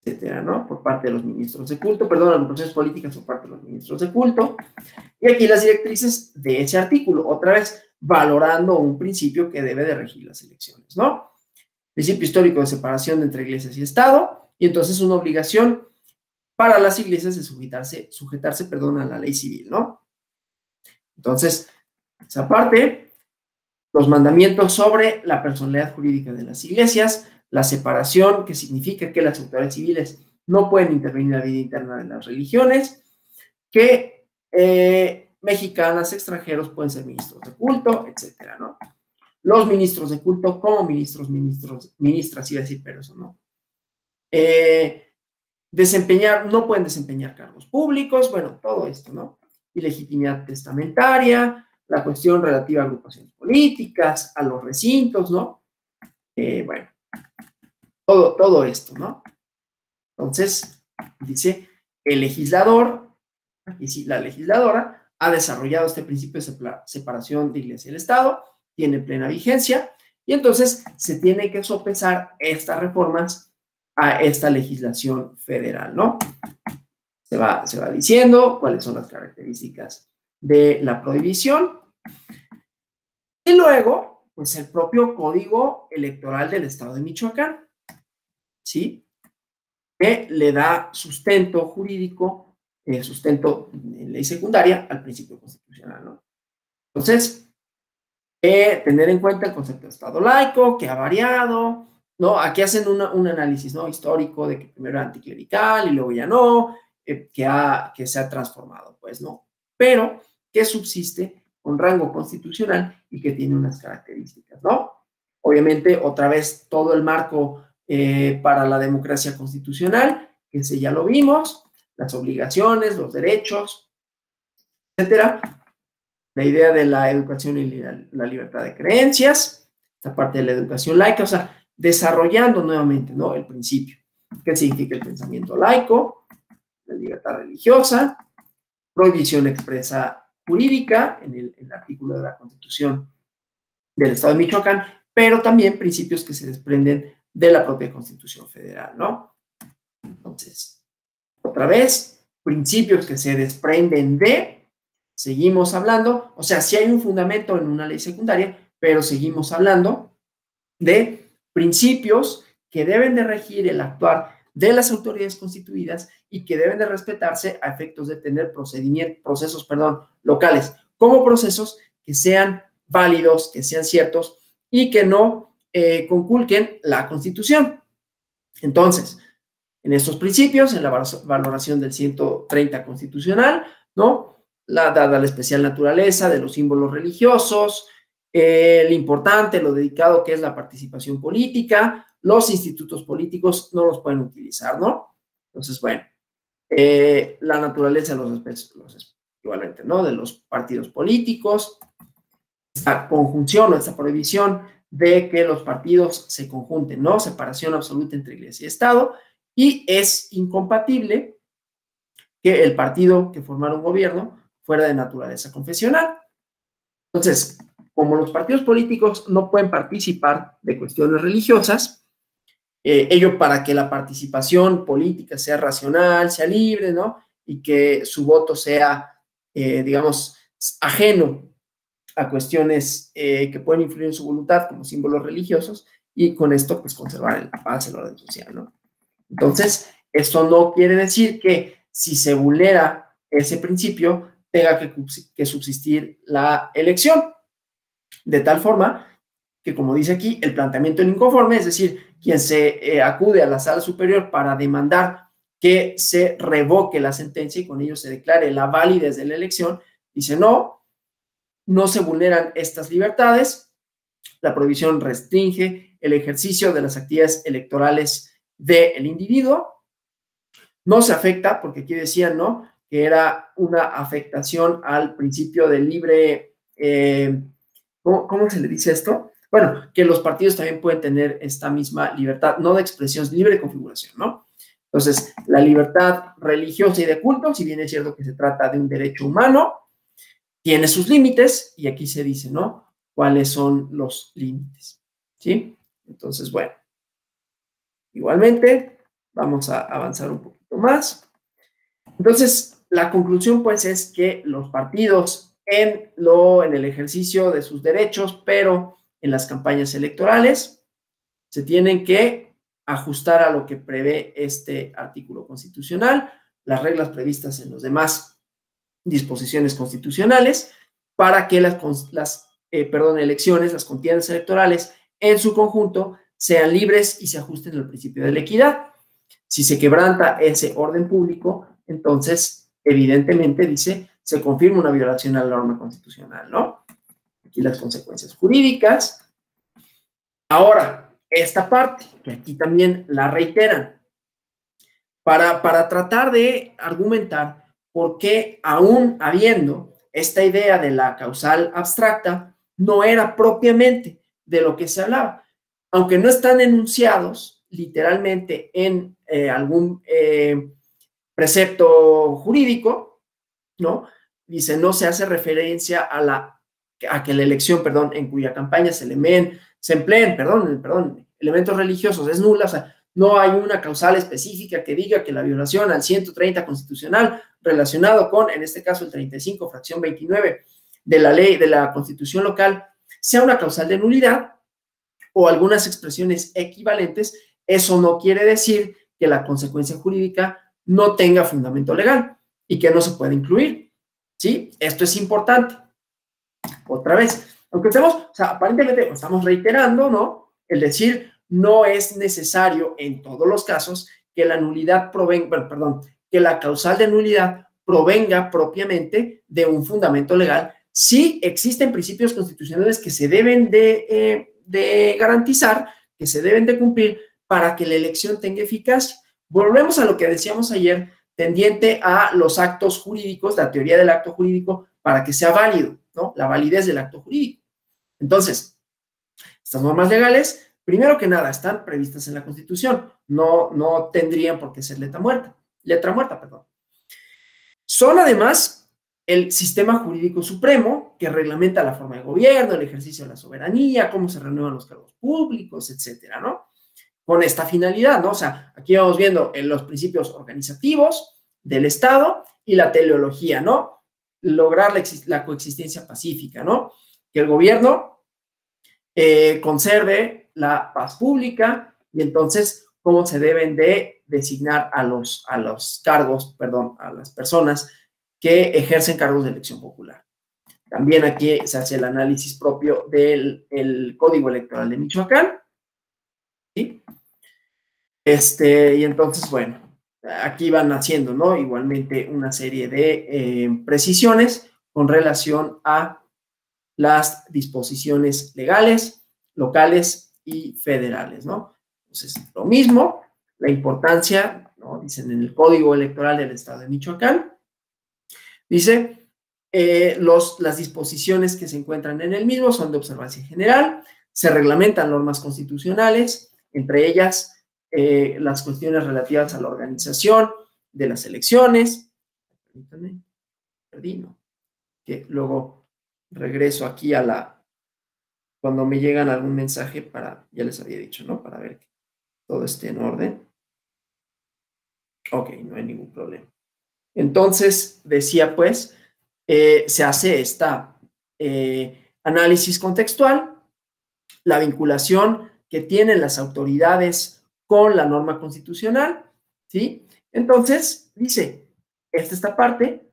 Speaker 1: etcétera, ¿no? Por parte de los ministros de culto, perdón, agrupaciones políticas por parte de los ministros de culto. Y aquí las directrices de ese artículo, otra vez, valorando un principio que debe de regir las elecciones, ¿no? Principio histórico de separación entre iglesias y Estado, y entonces una obligación para las iglesias de sujetarse, a la ley civil, ¿no? Entonces, esa parte, los mandamientos sobre la personalidad jurídica de las iglesias, la separación, que significa que las autoridades civiles no pueden intervenir en la vida interna de las religiones, que mexicanas, extranjeros pueden ser ministros de culto, etcétera, ¿no? Los ministros de culto como ministras, iba a decir, pero eso no. No pueden desempeñar cargos públicos, bueno, todo esto, ¿no? Ilegitimidad testamentaria, la cuestión relativa a agrupaciones políticas, a los recintos, ¿no? Bueno, todo esto, ¿no? Entonces, dice, el legislador, aquí sí, la legisladora, ha desarrollado este principio de separación de iglesia y el Estado, tiene plena vigencia, y entonces se tiene que sopesar estas reformas a esta legislación federal, ¿no? Se va diciendo cuáles son las características de la prohibición. Y luego, pues el propio Código Electoral del Estado de Michoacán, ¿sí? Que le da sustento jurídico, sustento en ley secundaria al principio constitucional, ¿no? Entonces, tener en cuenta el concepto de Estado laico, que ha variado, ¿no? Aquí hacen un análisis, ¿no? Histórico de que primero era anticlerical y luego ya no, que se ha transformado, pues, ¿no? Pero que subsiste con rango constitucional y que tiene unas características, ¿no? Obviamente, otra vez, todo el marco para la democracia constitucional, que ese ya lo vimos, las obligaciones, los derechos, etcétera. La idea de la educación y la libertad de creencias, esta parte de la educación laica, o sea, desarrollando nuevamente, ¿no? El principio. ¿Qué significa el pensamiento laico? La libertad religiosa, prohibición expresa jurídica en el artículo de la Constitución del Estado de Michoacán, pero también principios que se desprenden de la propia Constitución Federal, ¿no? Entonces, otra vez, principios que se desprenden seguimos hablando, o sea, sí hay un fundamento en una ley secundaria, pero seguimos hablando de principios que deben de regir el actuar de las autoridades constituidas y que deben de respetarse a efectos de tener procesos locales, como procesos que sean válidos, que sean ciertos y que no conculquen la Constitución. Entonces, en estos principios, en la valoración del 130 constitucional, ¿no? Dada la especial naturaleza de los símbolos religiosos, lo importante, lo dedicado que es la participación política, los institutos políticos no los pueden utilizar, ¿no? Entonces, bueno, la naturaleza de igualmente, ¿no? De los partidos políticos, esta conjunción o esta prohibición de que los partidos se conjunten, ¿no? Separación absoluta entre Iglesia y Estado, y es incompatible que el partido que formara un gobierno fuera de naturaleza confesional. Entonces, como los partidos políticos no pueden participar de cuestiones religiosas, ello para que la participación política sea racional, sea libre, ¿no? Y que su voto sea, digamos, ajeno a cuestiones que pueden influir en su voluntad como símbolos religiosos, y con esto pues conservar la paz, el orden social, ¿no? Entonces, esto no quiere decir que si se vulnera ese principio tenga que subsistir la elección, de tal forma que, como dice aquí, el planteamiento del inconforme, es decir, quien se acude a la sala superior para demandar que se revoque la sentencia y con ello se declare la validez de la elección, dice no se vulneran estas libertades, la prohibición restringe el ejercicio de las actividades electorales del individuo, no se afecta, porque aquí decían, ¿no?, que era una afectación al principio del libre, ¿cómo se le dice esto? Bueno, que los partidos también pueden tener esta misma libertad, no de expresión, libre de configuración, ¿no? Entonces, la libertad religiosa y de culto, si bien es cierto que se trata de un derecho humano, tiene sus límites, y aquí se dice, ¿no?, cuáles son los límites, ¿sí? Entonces, bueno, igualmente, vamos a avanzar un poquito más. Entonces, la conclusión, pues, es que los partidos en el ejercicio de sus derechos, pero en las campañas electorales, se tienen que ajustar a lo que prevé este artículo constitucional, las reglas previstas en los demás disposiciones constitucionales, para que las elecciones, las contiendas electorales en su conjunto sean libres y se ajusten al principio de la equidad. Si se quebranta ese orden público, entonces, evidentemente, dice, se confirma una violación a la norma constitucional, ¿no? Aquí las consecuencias jurídicas. Ahora, esta parte, que aquí también la reiteran, para tratar de argumentar por qué, aún habiendo esta idea de la causal abstracta, no era propiamente de lo que se hablaba. Aunque no están enunciados literalmente en algún precepto jurídico, ¿no? Dice, no se hace referencia a que la elección, perdón, en cuya campaña se empleen, elementos religiosos es nula, o sea, no hay una causal específica que diga que la violación al 130 constitucional relacionado con, en este caso, el 35, fracción 29 de la ley de la Constitución local, sea una causal de nulidad o algunas expresiones equivalentes. Eso no quiere decir que la consecuencia jurídica no tenga fundamento legal y que no se puede incluir, ¿sí? Esto es importante. Otra vez, aunque estemos, o sea, aparentemente estamos reiterando, ¿no?, el decir, no es necesario en todos los casos que la nulidad que la causal de nulidad provenga propiamente de un fundamento legal. Sí existen principios constitucionales que se deben de garantizar, que se deben de cumplir para que la elección tenga eficacia. Volvemos a lo que decíamos ayer, tendiente a los actos jurídicos, la teoría del acto jurídico, para que sea válido, ¿no?, la validez del acto jurídico. Entonces, estas normas legales, primero que nada, están previstas en la Constitución, no tendrían por qué ser letra muerta, perdón. Son además el sistema jurídico supremo que reglamenta la forma de gobierno, el ejercicio de la soberanía, cómo se renuevan los cargos públicos, etcétera, ¿no? Con esta finalidad, ¿no? O sea, aquí vamos viendo los principios organizativos del Estado y la teleología, ¿no? Lograr la coexistencia pacífica, ¿no? Que el gobierno conserve la paz pública, y entonces cómo se deben de designar a los cargos, a las personas que ejercen cargos de elección popular. También aquí se hace el análisis propio del Código Electoral de Michoacán, ¿sí? Y entonces, bueno, aquí van haciendo, ¿no?, igualmente una serie de precisiones con relación a las disposiciones legales, locales y federales, ¿no? Entonces, lo mismo, la importancia, ¿no?, ¿no? Dicen en el Código Electoral del Estado de Michoacán, dice, las disposiciones que se encuentran en el mismo son de observancia general, se reglamentan normas constitucionales, entre ellas las cuestiones relativas a la organización de las elecciones. Permítanme, perdí, ¿no? Que luego regreso aquí cuando me llegan algún mensaje ya les había dicho, ¿no? Para ver que todo esté en orden. Ok, no hay ningún problema. Entonces, decía pues, se hace análisis contextual, la vinculación que tienen las autoridades con la norma constitucional, ¿sí? Entonces, dice, esta parte,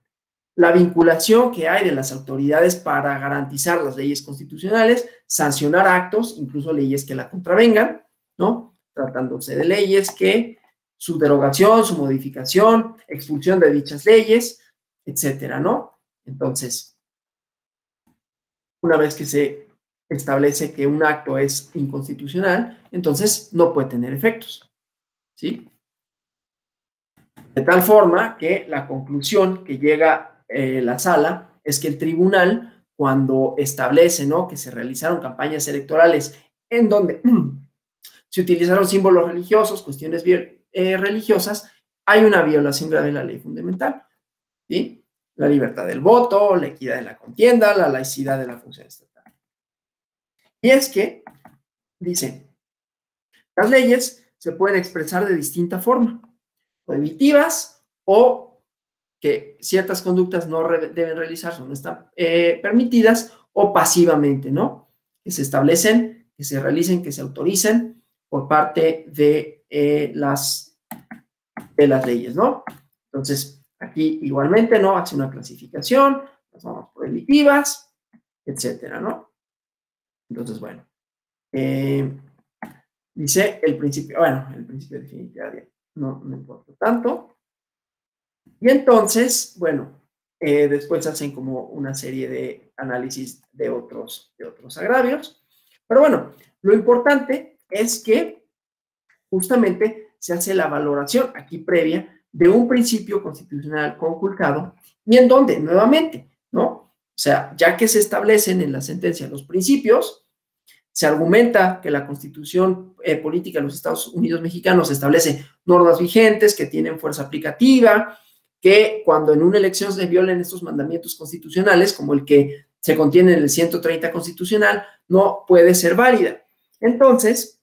Speaker 1: la vinculación que hay de las autoridades para garantizar las leyes constitucionales, sancionar actos, incluso leyes que la contravengan, ¿no? Tratándose de leyes que su derogación, su modificación, expulsión de dichas leyes, etcétera, ¿no? Entonces, una vez que se establece que un acto es inconstitucional, entonces no puede tener efectos, ¿sí? De tal forma que la conclusión que llega la sala es que el tribunal, cuando establece, ¿no?, que se realizaron campañas electorales en donde se utilizaron símbolos religiosos, cuestiones religiosas, hay una violación grave de la ley fundamental, ¿sí? La libertad del voto, la equidad de la contienda, la laicidad de la función estatal. Y es que, dice, las leyes se pueden expresar de distinta forma, prohibitivas o que ciertas conductas no deben realizarse o no están permitidas, o pasivamente, ¿no? Que se establecen, que se realicen, que se autoricen por parte de las leyes, ¿no? Entonces, aquí igualmente, ¿no? Hace una clasificación, las normas prohibitivas, etcétera, ¿no? Entonces, bueno, dice el principio de definitividad no importa tanto. Y entonces, bueno, después hacen como una serie de análisis de otros agravios. Pero bueno, lo importante es que justamente se hace la valoración aquí previa de un principio constitucional conculcado y en donde, nuevamente, ¿no? O sea, ya que se establecen en la sentencia los principios, se argumenta que la Constitución política de los Estados Unidos mexicanos establece normas vigentes que tienen fuerza aplicativa, que cuando en una elección se violen estos mandamientos constitucionales, como el que se contiene en el 130 constitucional, no puede ser válida. Entonces,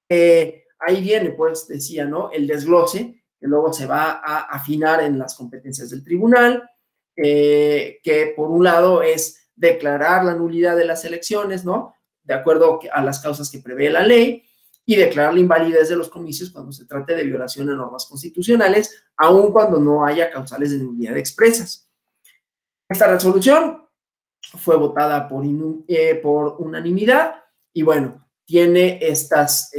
Speaker 1: ahí viene, pues, decía, ¿no?, el desglose, que luego se va a afinar en las competencias del tribunal, que por un lado es declarar la nulidad de las elecciones, ¿no?, de acuerdo a las causas que prevé la ley, y declarar la invalidez de los comicios cuando se trate de violación a normas constitucionales, aun cuando no haya causales de nulidad expresas. Esta resolución fue votada por unanimidad, y bueno, tiene estas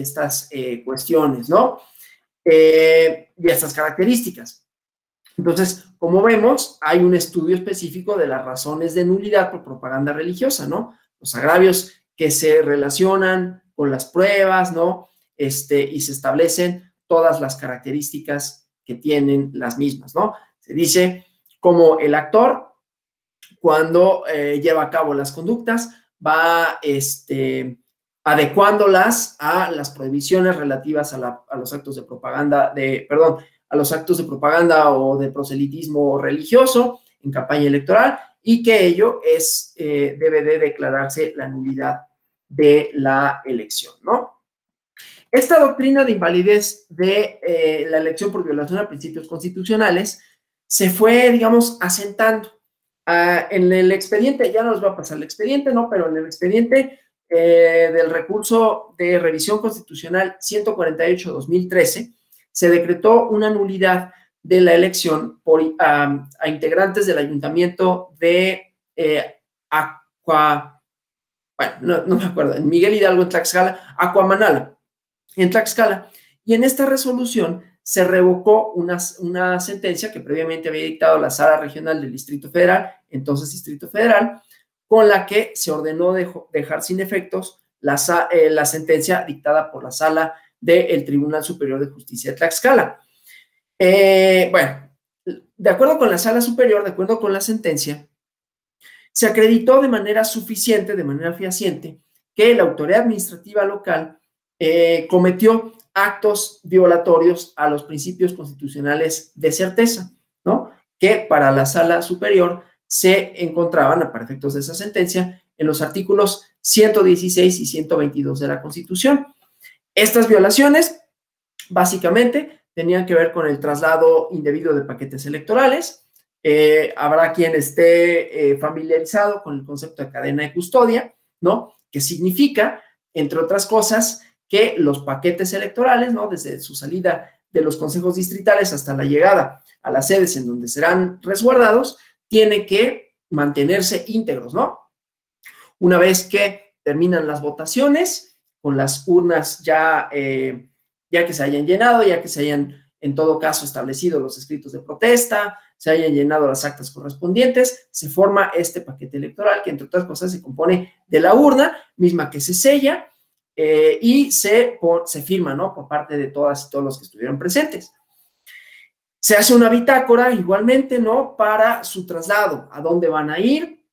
Speaker 1: cuestiones, ¿no? Y estas características. Entonces, como vemos, hay un estudio específico de las razones de nulidad por propaganda religiosa, ¿no? Los agravios que se relacionan con las pruebas, ¿no? Y se establecen todas las características que tienen las mismas, ¿no? Se dice como el actor, cuando lleva a cabo las conductas, va adecuándolas a las prohibiciones relativas a los actos de propaganda, a los actos de propaganda o de proselitismo religioso en campaña electoral, y que ello debe de declararse la nulidad de la elección, ¿no? Esta doctrina de invalidez de la elección por violación a principios constitucionales se fue, digamos, asentando. En el expediente, ya nos va a pasar el expediente, ¿no? Pero en el expediente del recurso de revisión constitucional 148-2013, se decretó una nulidad de la elección a integrantes del ayuntamiento de no me acuerdo, en Miguel Hidalgo, en Tlaxcala, Acuamanala, en Tlaxcala. Y en esta resolución se revocó una sentencia que previamente había dictado la Sala Regional del Distrito Federal, entonces Distrito Federal, con la que se ordenó dejar sin efectos la sentencia dictada por la Sala del Tribunal Superior de Justicia de Tlaxcala. Bueno, de acuerdo con la sala superior, de acuerdo con la sentencia, se acreditó de manera suficiente, de manera fehaciente, que la autoridad administrativa local cometió actos violatorios a los principios constitucionales de certeza, ¿no? Que para la sala superior se encontraban, para efectos de esa sentencia, en los artículos 116 y 122 de la Constitución. Estas violaciones, básicamente, tenían que ver con el traslado indebido de paquetes electorales. Habrá quien esté familiarizado con el concepto de cadena de custodia, ¿no? Que significa, entre otras cosas, que los paquetes electorales, ¿no? Desde su salida de los consejos distritales hasta la llegada a las sedes en donde serán resguardados, tienen que mantenerse íntegros, ¿no? Una vez que terminan las votaciones, con las urnas ya que se hayan llenado, ya que se hayan, en todo caso, establecido los escritos de protesta, se hayan llenado las actas correspondientes, se forma este paquete electoral que, entre otras cosas, se compone de la urna misma que se sella y se firma, ¿no? Por parte de todas y todos los que estuvieron presentes. Se hace una bitácora igualmente, ¿no? Para su traslado, a dónde van a ir,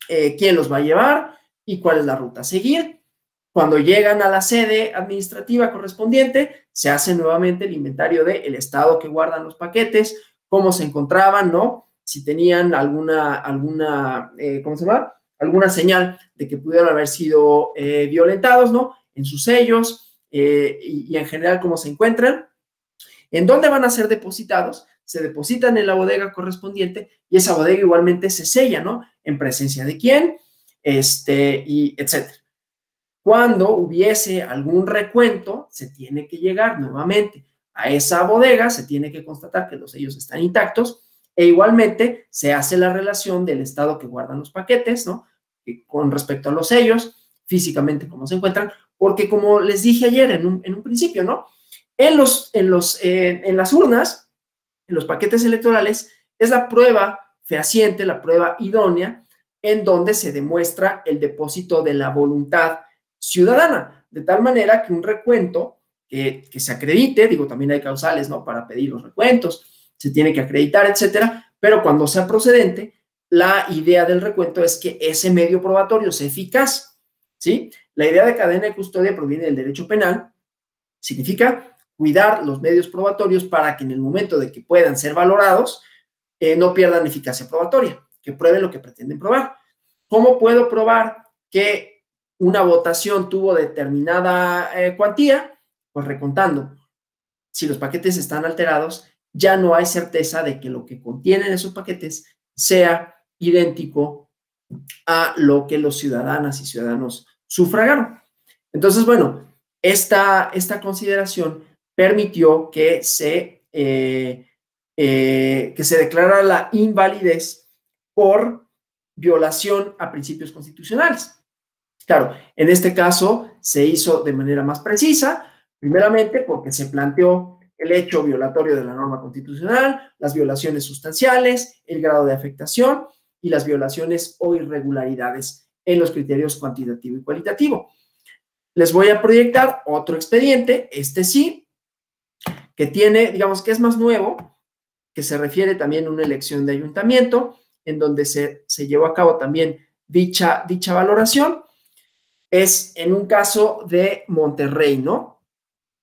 Speaker 1: quién los va a llevar y cuál es la ruta a seguir. Cuando llegan a la sede administrativa correspondiente, se hace nuevamente el inventario del estado que guardan los paquetes, cómo se encontraban, ¿no? Si tenían alguna ¿cómo se llama? Alguna señal de que pudieron haber sido violentados, ¿no? En sus sellos y en general cómo se encuentran. ¿En dónde van a ser depositados? Se depositan en la bodega correspondiente y esa bodega igualmente se sella, ¿no? En presencia de quién, y etcétera. Cuando hubiese algún recuento, se tiene que llegar nuevamente a esa bodega, se tiene que constatar que los sellos están intactos e igualmente se hace la relación del estado que guardan los paquetes, ¿no? Con respecto a los sellos, físicamente cómo se encuentran, porque como les dije ayer en un principio, ¿no? En las urnas, en los paquetes electorales, es la prueba fehaciente, la prueba idónea, en donde se demuestra el depósito de la voluntad ciudadana, de tal manera que un recuento que se acredite, digo, también hay causales, ¿no? Para pedir los recuentos, se tiene que acreditar, etcétera, pero cuando sea procedente, la idea del recuento es que ese medio probatorio sea eficaz, ¿sí? La idea de cadena de custodia proviene del derecho penal, significa cuidar los medios probatorios para que en el momento de que puedan ser valorados, no pierdan eficacia probatoria, que prueben lo que pretenden probar. ¿Cómo puedo probar que una votación tuvo determinada cuantía? Pues recontando. Si los paquetes están alterados, ya no hay certeza de que lo que contienen esos paquetes sea idéntico a lo que los ciudadanas y ciudadanos sufragaron. Entonces, bueno, esta consideración permitió que se declarara la invalidez por violación a principios constitucionales. Claro, en este caso se hizo de manera más precisa, primeramente porque se planteó el hecho violatorio de la norma constitucional, las violaciones sustanciales, el grado de afectación y las violaciones o irregularidades en los criterios cuantitativo y cualitativo. Les voy a proyectar otro expediente, este sí, que tiene, digamos que es más nuevo, que se refiere también a una elección de ayuntamiento, en donde se llevó a cabo también dicha valoración. Es en un caso de Monterrey, ¿no?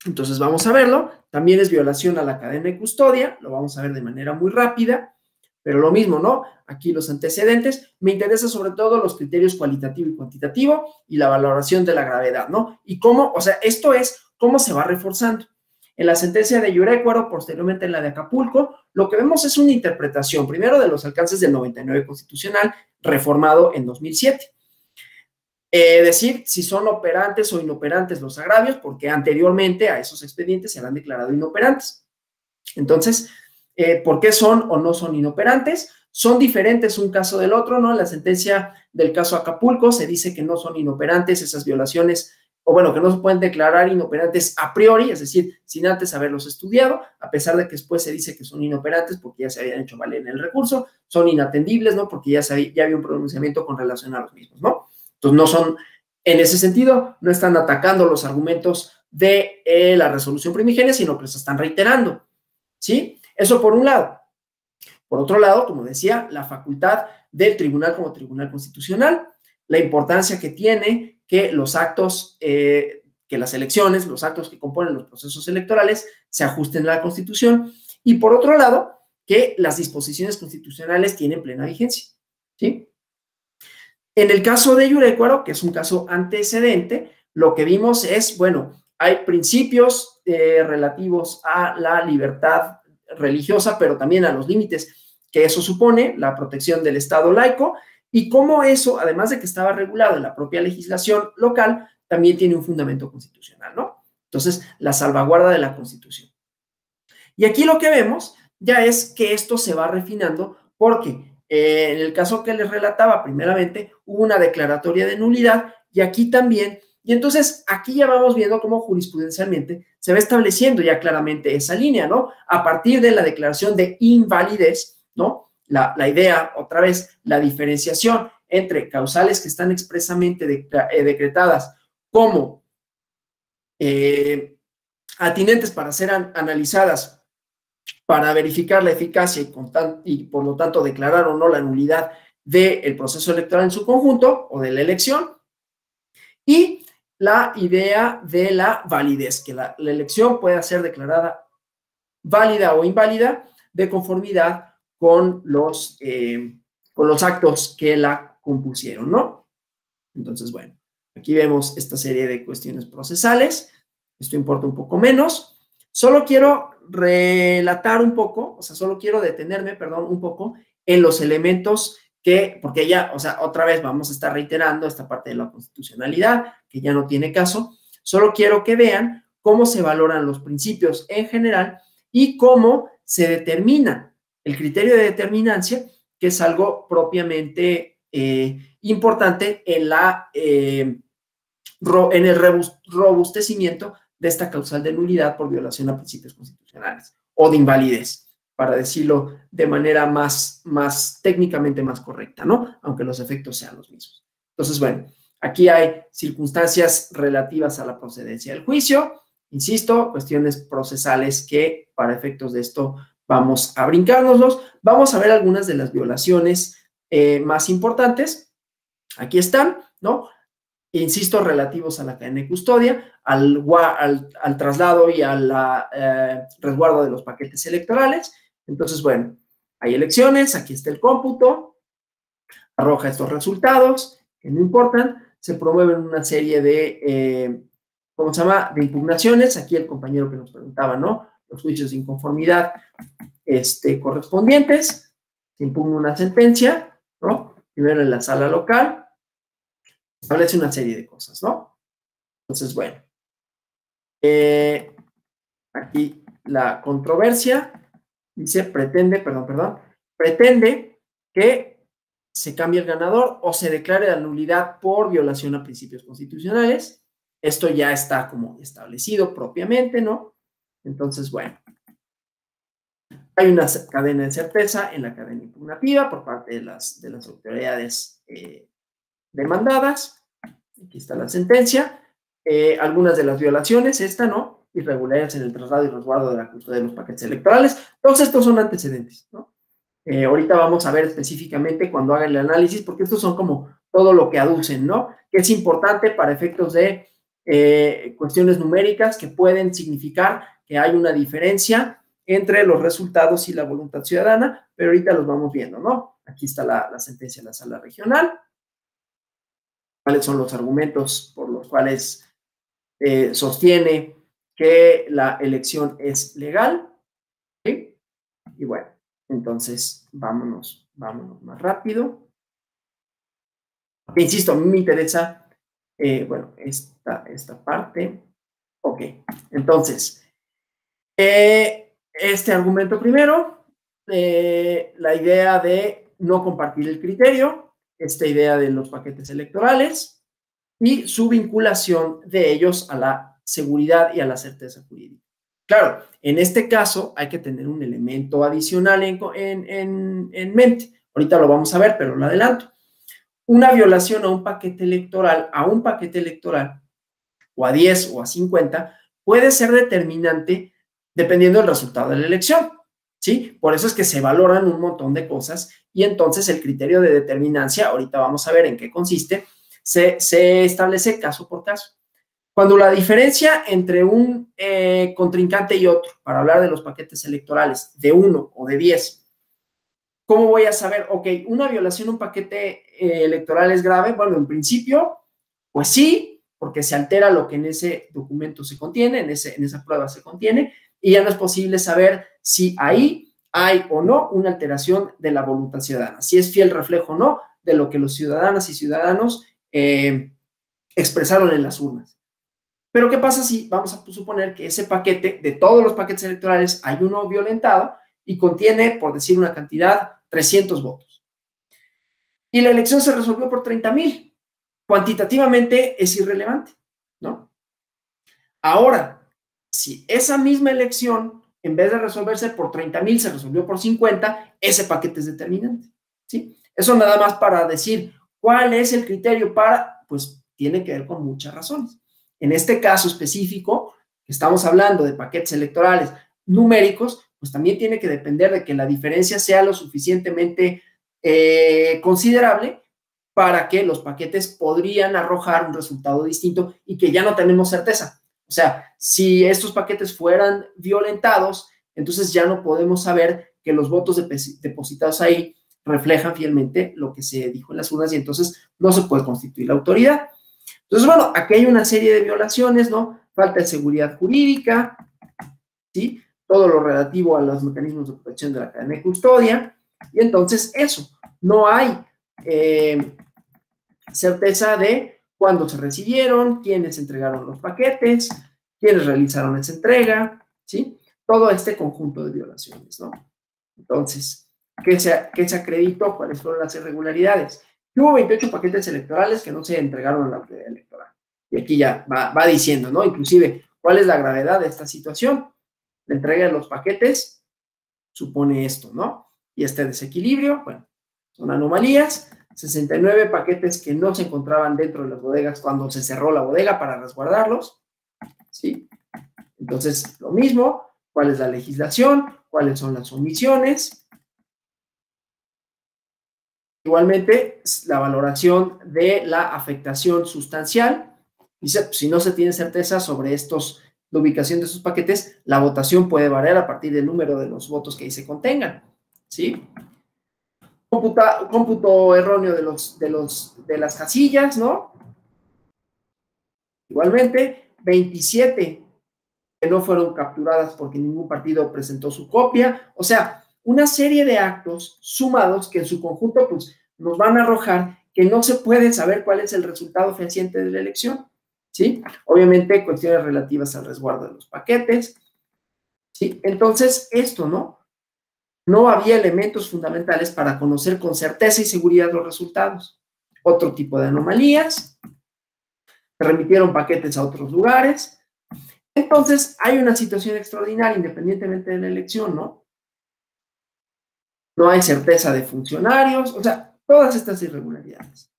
Speaker 1: Entonces vamos a verlo. También es violación a la cadena de custodia, lo vamos a ver de manera muy rápida, pero lo mismo, ¿no? Aquí los antecedentes. Me interesa sobre todo los criterios cualitativo y cuantitativo y la valoración de la gravedad, ¿no? Y cómo, o sea, esto es cómo se va reforzando. En la sentencia de Yurecuaro, posteriormente en la de Acapulco, lo que vemos es una interpretación, primero de los alcances del 99 constitucional, reformado en 2007. Decir si son operantes o inoperantes los agravios, porque anteriormente a esos expedientes se habían declarado inoperantes. Entonces, ¿por qué son o no son inoperantes? Son diferentes un caso del otro, ¿no? En la sentencia del caso Acapulco se dice que no son inoperantes esas violaciones, o bueno, que no se pueden declarar inoperantes a priori, es decir, sin antes haberlos estudiado, a pesar de que después se dice que son inoperantes porque ya se habían hecho valer en el recurso, son inatendibles, ¿no? Porque ya había un pronunciamiento con relación a los mismos, ¿no? Entonces, no son, en ese sentido, no están atacando los argumentos de la resolución primigenia, sino que los están reiterando, ¿sí? Eso por un lado. Por otro lado, como decía, la facultad del tribunal como tribunal constitucional, la importancia que tiene que los actos, que las elecciones, los actos que componen los procesos electorales se ajusten a la Constitución, y por otro lado, que las disposiciones constitucionales tienen plena vigencia, ¿sí? En el caso de Yurecuaro, que es un caso antecedente, lo que vimos es, bueno, hay principios relativos a la libertad religiosa, pero también a los límites que eso supone, la protección del Estado laico, y cómo eso, además de que estaba regulado en la propia legislación local, también tiene un fundamento constitucional, ¿no? Entonces, la salvaguarda de la Constitución. Y aquí lo que vemos ya es que esto se va refinando porque en el caso que les relataba primeramente, hubo una declaratoria de nulidad y aquí también. Y entonces aquí ya vamos viendo cómo jurisprudencialmente se va estableciendo ya claramente esa línea, ¿no? A partir de la declaración de invalidez, ¿no? La idea, otra vez, la diferenciación entre causales que están expresamente decretadas como atinentes para ser analizadas para verificar la eficacia y por lo tanto declarar o no la nulidad del proceso electoral en su conjunto o de la elección, y la idea de la validez, que la elección pueda ser declarada válida o inválida de conformidad con los actos que la compusieron, ¿no? Entonces, bueno, aquí vemos esta serie de cuestiones procesales. Esto importa un poco menos. Solo quiero relatar un poco, o sea, solo quiero detenerme, perdón, un poco en los elementos que, porque ya, o sea, otra vez vamos a estar reiterando esta parte de la constitucionalidad, que ya no tiene caso. Solo quiero que vean cómo se valoran los principios en general y cómo se determina el criterio de determinancia, que es algo propiamente importante en el robustecimiento de esta causal de nulidad por violación a principios constitucionales o de invalidez, para decirlo de manera más técnicamente más correcta, ¿no? Aunque los efectos sean los mismos. Entonces, bueno, aquí hay circunstancias relativas a la procedencia del juicio, insisto, cuestiones procesales que para efectos de esto vamos a brincárnoslos. Vamos a ver algunas de las violaciones más importantes. Aquí están, ¿no? Insisto, relativos a la cadena de custodia, al traslado y al resguardo de los paquetes electorales. Entonces, bueno, hay elecciones, aquí está el cómputo, arroja estos resultados, que no importan, se promueven una serie de, ¿cómo se llama?, de impugnaciones. Aquí el compañero que nos preguntaba, ¿no?, los juicios de inconformidad correspondientes, se impugna una sentencia, ¿no?, primero en la sala local, establece una serie de cosas, ¿no? Entonces, bueno, aquí la controversia dice, pretende que se cambie el ganador o se declare la nulidad por violación a principios constitucionales. Esto ya está como establecido propiamente, ¿no? Entonces, bueno, hay una cadena de certeza en la cadena impugnativa por parte de las autoridades demandadas. Aquí está la sentencia. Algunas de las violaciones, esta, ¿no? Irregularidades en el traslado y resguardo de la custodia de los paquetes electorales. Todos estos son antecedentes, ¿no? Ahorita vamos a ver específicamente cuando hagan el análisis, porque estos son como todo lo que aducen, ¿no? Que es importante para efectos de cuestiones numéricas que pueden significar que hay una diferencia entre los resultados y la voluntad ciudadana, pero ahorita los vamos viendo, ¿no? Aquí está la sentencia de la sala regional. ¿Cuáles son los argumentos por los cuales sostiene que la elección es legal? ¿Sí? Y bueno, entonces vámonos más rápido. Insisto, a mí me interesa, bueno, esta parte. Ok, entonces, este argumento primero, la idea de no compartir el criterio, esta idea de los paquetes electorales y su vinculación de ellos a la seguridad y a la certeza jurídica. Claro, en este caso hay que tener un elemento adicional en mente. Ahorita lo vamos a ver, pero lo adelanto. Una violación a un paquete electoral, o a 10 o a 50, puede ser determinante dependiendo del resultado de la elección, ¿sí? Por eso es que se valoran un montón de cosas y entonces el criterio de determinancia, ahorita vamos a ver en qué consiste, se establece caso por caso. Cuando la diferencia entre un contrincante y otro, para hablar de los paquetes electorales, de 1 o de 10, ¿cómo voy a saber? Ok, una violación a un paquete electoral es grave. Bueno, en principio, pues sí, porque se altera lo que en ese documento se contiene, en esa prueba se contiene, y ya no es posible saber si ahí hay o no una alteración de la voluntad ciudadana, si es fiel reflejo o no de lo que los ciudadanas y ciudadanos expresaron en las urnas. Pero ¿qué pasa si vamos a suponer que ese paquete, de todos los paquetes electorales, hay uno violentado y contiene, por decir una cantidad, 300 votos? Y la elección se resolvió por 30,000. Cuantitativamente es irrelevante, ¿no? Ahora, si esa misma elección, en vez de resolverse por 30,000, se resolvió por 50, ese paquete es determinante, ¿sí? Eso nada más para decir cuál es el criterio para, pues tiene que ver con muchas razones. En este caso específico, estamos hablando de paquetes electorales numéricos, pues también tiene que depender de que la diferencia sea lo suficientemente considerable para que los paquetes podrían arrojar un resultado distinto y que ya no tenemos certeza. O sea, si estos paquetes fueran violentados, entonces ya no podemos saber que los votos depositados ahí reflejan fielmente lo que se dijo en las urnas y entonces no se puede constituir la autoridad. Entonces, bueno, aquí hay una serie de violaciones, ¿no? Falta de seguridad jurídica, ¿sí? Todo lo relativo a los mecanismos de protección de la cadena de custodia, y entonces eso, no hay certeza de cuándo se recibieron, quiénes entregaron los paquetes, quiénes realizaron esa entrega, ¿sí? Todo este conjunto de violaciones, ¿no? Entonces, ¿qué se acreditó? ¿Cuáles fueron las irregularidades? Hubo 28 paquetes electorales que no se entregaron a la autoridad electoral. Y aquí ya va diciendo, ¿no? Inclusive, ¿cuál es la gravedad de esta situación? La entrega de los paquetes supone esto, ¿no? Y este desequilibrio, bueno, son anomalías. 69 paquetes que no se encontraban dentro de las bodegas cuando se cerró la bodega para resguardarlos, ¿sí? Entonces, lo mismo, ¿cuál es la legislación? ¿Cuáles son las omisiones? Igualmente, la valoración de la afectación sustancial. Dice, pues, si no se tiene certeza sobre la ubicación de estos paquetes, la votación puede variar a partir del número de los votos que ahí se contengan, ¿sí? Cómputo erróneo de las casillas, ¿no? Igualmente, 27 que no fueron capturadas porque ningún partido presentó su copia. O sea, una serie de actos sumados que en su conjunto pues, nos van a arrojar que no se puede saber cuál es el resultado fehaciente de la elección, ¿sí? Obviamente, cuestiones relativas al resguardo de los paquetes, ¿sí? Entonces, esto, ¿no? No había elementos fundamentales para conocer con certeza y seguridad los resultados. Otro tipo de anomalías, se remitieron paquetes a otros lugares. Entonces, hay una situación extraordinaria independientemente de la elección, ¿no? No hay certeza de funcionarios, o sea, todas estas irregularidades.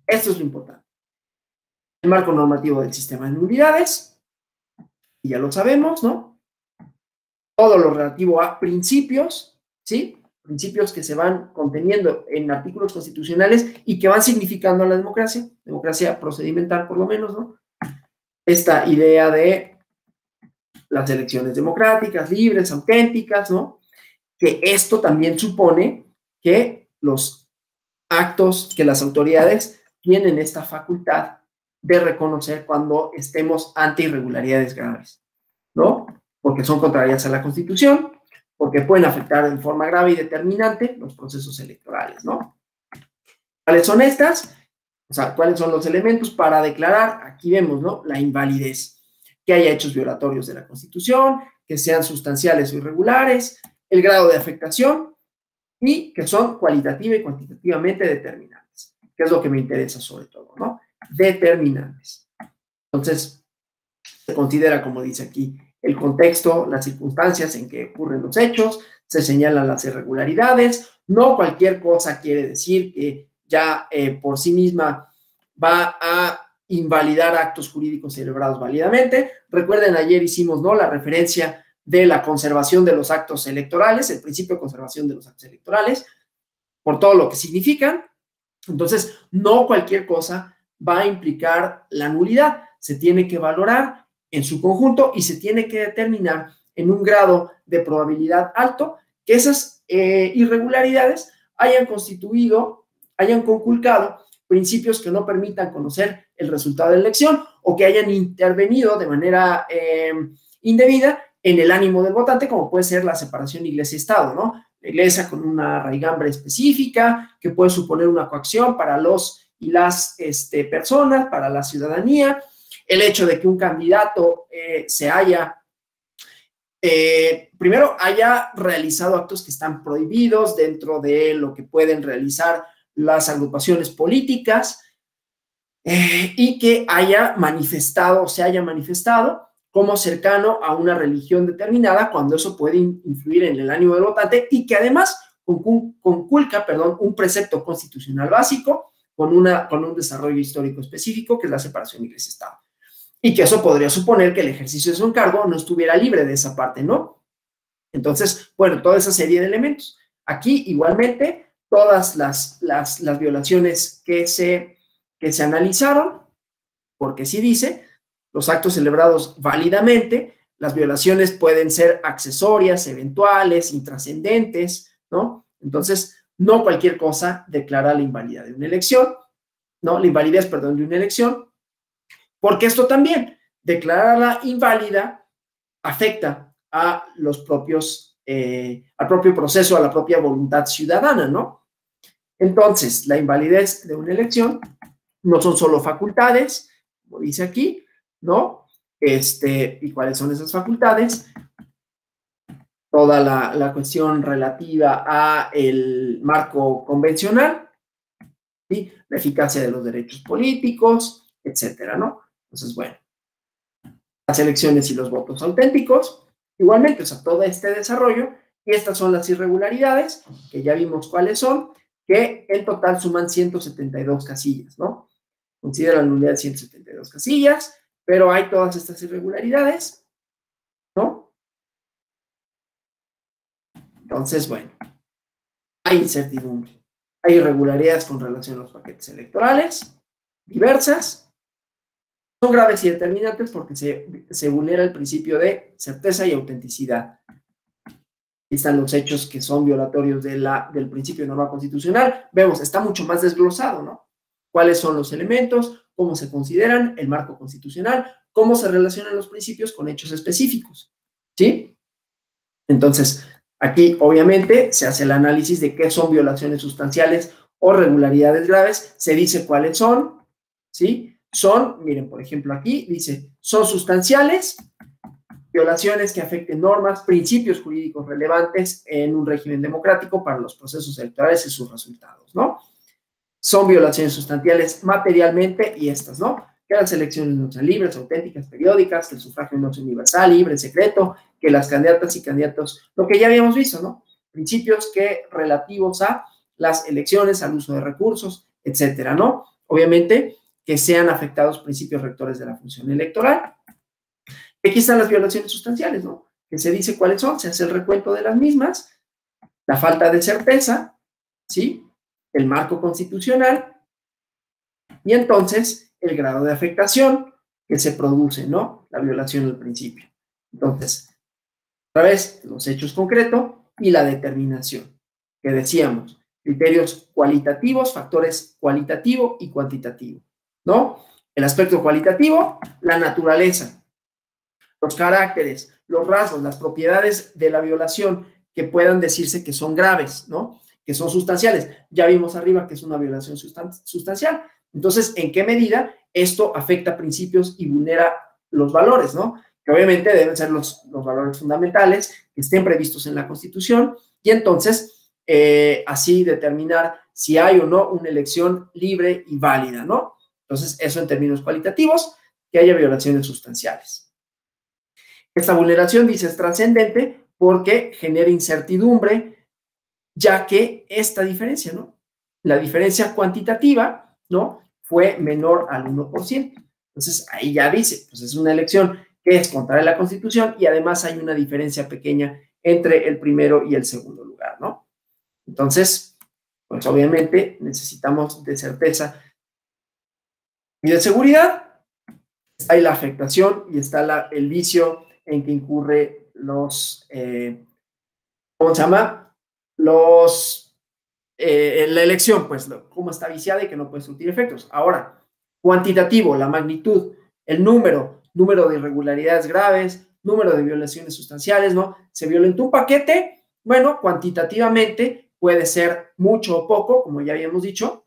Speaker 1: Esto es lo importante. El marco normativo del sistema de nulidades, y ya lo sabemos, ¿no? Todo lo relativo a principios, ¿sí? Principios que se van conteniendo en artículos constitucionales y que van significando a la democracia procedimental por lo menos, ¿no? Esta idea de las elecciones democráticas, libres, auténticas, ¿no? Que esto también supone que los actos, que las autoridades tienen esta facultad de reconocer cuando estemos ante irregularidades graves, ¿no? Porque son contrarias a la Constitución, porque pueden afectar en forma grave y determinante los procesos electorales, ¿no? ¿Cuáles son estas? O sea, ¿cuáles son los elementos para declarar? Aquí vemos, ¿no? La invalidez, que haya hechos violatorios de la Constitución, que sean sustanciales o irregulares, el grado de afectación y que son cualitativa y cuantitativamente determinantes, que es lo que me interesa sobre todo, ¿no? Determinantes. Entonces, se considera, como dice aquí, el contexto, las circunstancias en que ocurren los hechos, se señalan las irregularidades, no cualquier cosa quiere decir que ya por sí misma va a invalidar actos jurídicos celebrados válidamente. Recuerden, ayer hicimos, ¿no?, la referencia de la conservación de los actos electorales, el principio de conservación de los actos electorales, por todo lo que significan. Entonces, no cualquier cosa va a implicar la nulidad. Se tiene que valorar en su conjunto y se tiene que determinar en un grado de probabilidad alto que esas irregularidades hayan conculcado principios que no permitan conocer el resultado de la elección o que hayan intervenido de manera indebida en el ánimo del votante, como puede ser la separación iglesia-estado, ¿no? La iglesia con una raigambre específica, que puede suponer una coacción para los y las personas, para la ciudadanía, el hecho de que un candidato primero haya realizado actos que están prohibidos dentro de lo que pueden realizar las agrupaciones políticas y que se haya manifestado como cercano a una religión determinada cuando eso puede influir en el ánimo del votante y que además conculca un precepto constitucional básico con un desarrollo histórico específico que es la separación iglesia-estado. Y que eso podría suponer que el ejercicio de su encargo no estuviera libre de esa parte, ¿no? Entonces, bueno, toda esa serie de elementos. Aquí, igualmente, todas las violaciones que se analizaron, porque sí dice, los actos celebrados válidamente, las violaciones pueden ser accesorias, eventuales, intrascendentes, ¿no? Entonces, no cualquier cosa declara la invalidez de una elección, ¿no? La invalidez, perdón, de una elección, porque esto también, declararla inválida, afecta a al propio proceso, a la propia voluntad ciudadana, ¿no? Entonces, la invalidez de una elección no son solo facultades, como dice aquí, ¿no? ¿Y cuáles son esas facultades? Toda la cuestión relativa a el marco convencional, ¿sí? La eficacia de los derechos políticos, etcétera, ¿no? Entonces, bueno, las elecciones y los votos auténticos, igualmente, o sea, todo este desarrollo, y estas son las irregularidades, que ya vimos cuáles son, que en total suman 172 casillas, ¿no? Considera la nulidad de 172 casillas, pero hay todas estas irregularidades, ¿no? Entonces, bueno, hay incertidumbre, hay irregularidades con relación a los paquetes electorales, diversas, son graves y determinantes porque se vulnera el principio de certeza y autenticidad. Aquí están los hechos que son violatorios del principio de norma constitucional. Vemos, está mucho más desglosado, ¿no? ¿Cuáles son los elementos? ¿Cómo se consideran? El marco constitucional. ¿Cómo se relacionan los principios con hechos específicos? ¿Sí? Entonces, aquí obviamente se hace el análisis de qué son violaciones sustanciales o regularidades graves. Se dice cuáles son, ¿sí? Miren, por ejemplo, aquí dice, son sustanciales, violaciones que afecten normas, principios jurídicos relevantes en un régimen democrático para los procesos electorales y sus resultados, ¿no? Son violaciones sustanciales materialmente y estas, ¿no? Que las elecciones no sean libres, auténticas, periódicas, que el sufragio no sea universal, libre, secreto, que las candidatas y candidatos, lo que ya habíamos visto, ¿no? Principios que relativos a las elecciones, al uso de recursos, etcétera, ¿no? Obviamente, que sean afectados principios rectores de la función electoral. Aquí están las violaciones sustanciales, ¿no? Que se dice cuáles son, se hace el recuento de las mismas, la falta de certeza, ¿sí? El marco constitucional y entonces el grado de afectación que se produce, ¿no? La violación del principio. Entonces, otra vez, los hechos concretos y la determinación, que decíamos, criterios cualitativos, factores cualitativo y cuantitativo, ¿no? El aspecto cualitativo, la naturaleza, los caracteres, los rasgos, las propiedades de la violación que puedan decirse que son graves, ¿no? Que son sustanciales. Ya vimos arriba que es una violación sustancial. Entonces, ¿en qué medida esto afecta principios y vulnera los valores, ¿no? Que obviamente deben ser los valores fundamentales que estén previstos en la Constitución y entonces así determinar si hay o no una elección libre y válida, ¿no? Entonces, eso en términos cualitativos, que haya violaciones sustanciales. Esta vulneración, dice, es trascendente porque genera incertidumbre, ya que esta diferencia, ¿no? La diferencia cuantitativa, ¿no? Fue menor al 1%. Entonces, ahí ya dice, pues es una elección que es contraria a la Constitución, y además hay una diferencia pequeña entre el primero y el segundo lugar, ¿no? Entonces, pues obviamente necesitamos de certeza y de seguridad. Hay la afectación y está el vicio en que incurre los, ¿cómo se llama? La elección, pues, cómo está viciada y que no puede surtir efectos. Ahora, cuantitativo, la magnitud, el número de irregularidades graves, número de violaciones sustanciales, ¿no? Se violentó un paquete, bueno, cuantitativamente puede ser mucho o poco, como ya habíamos dicho.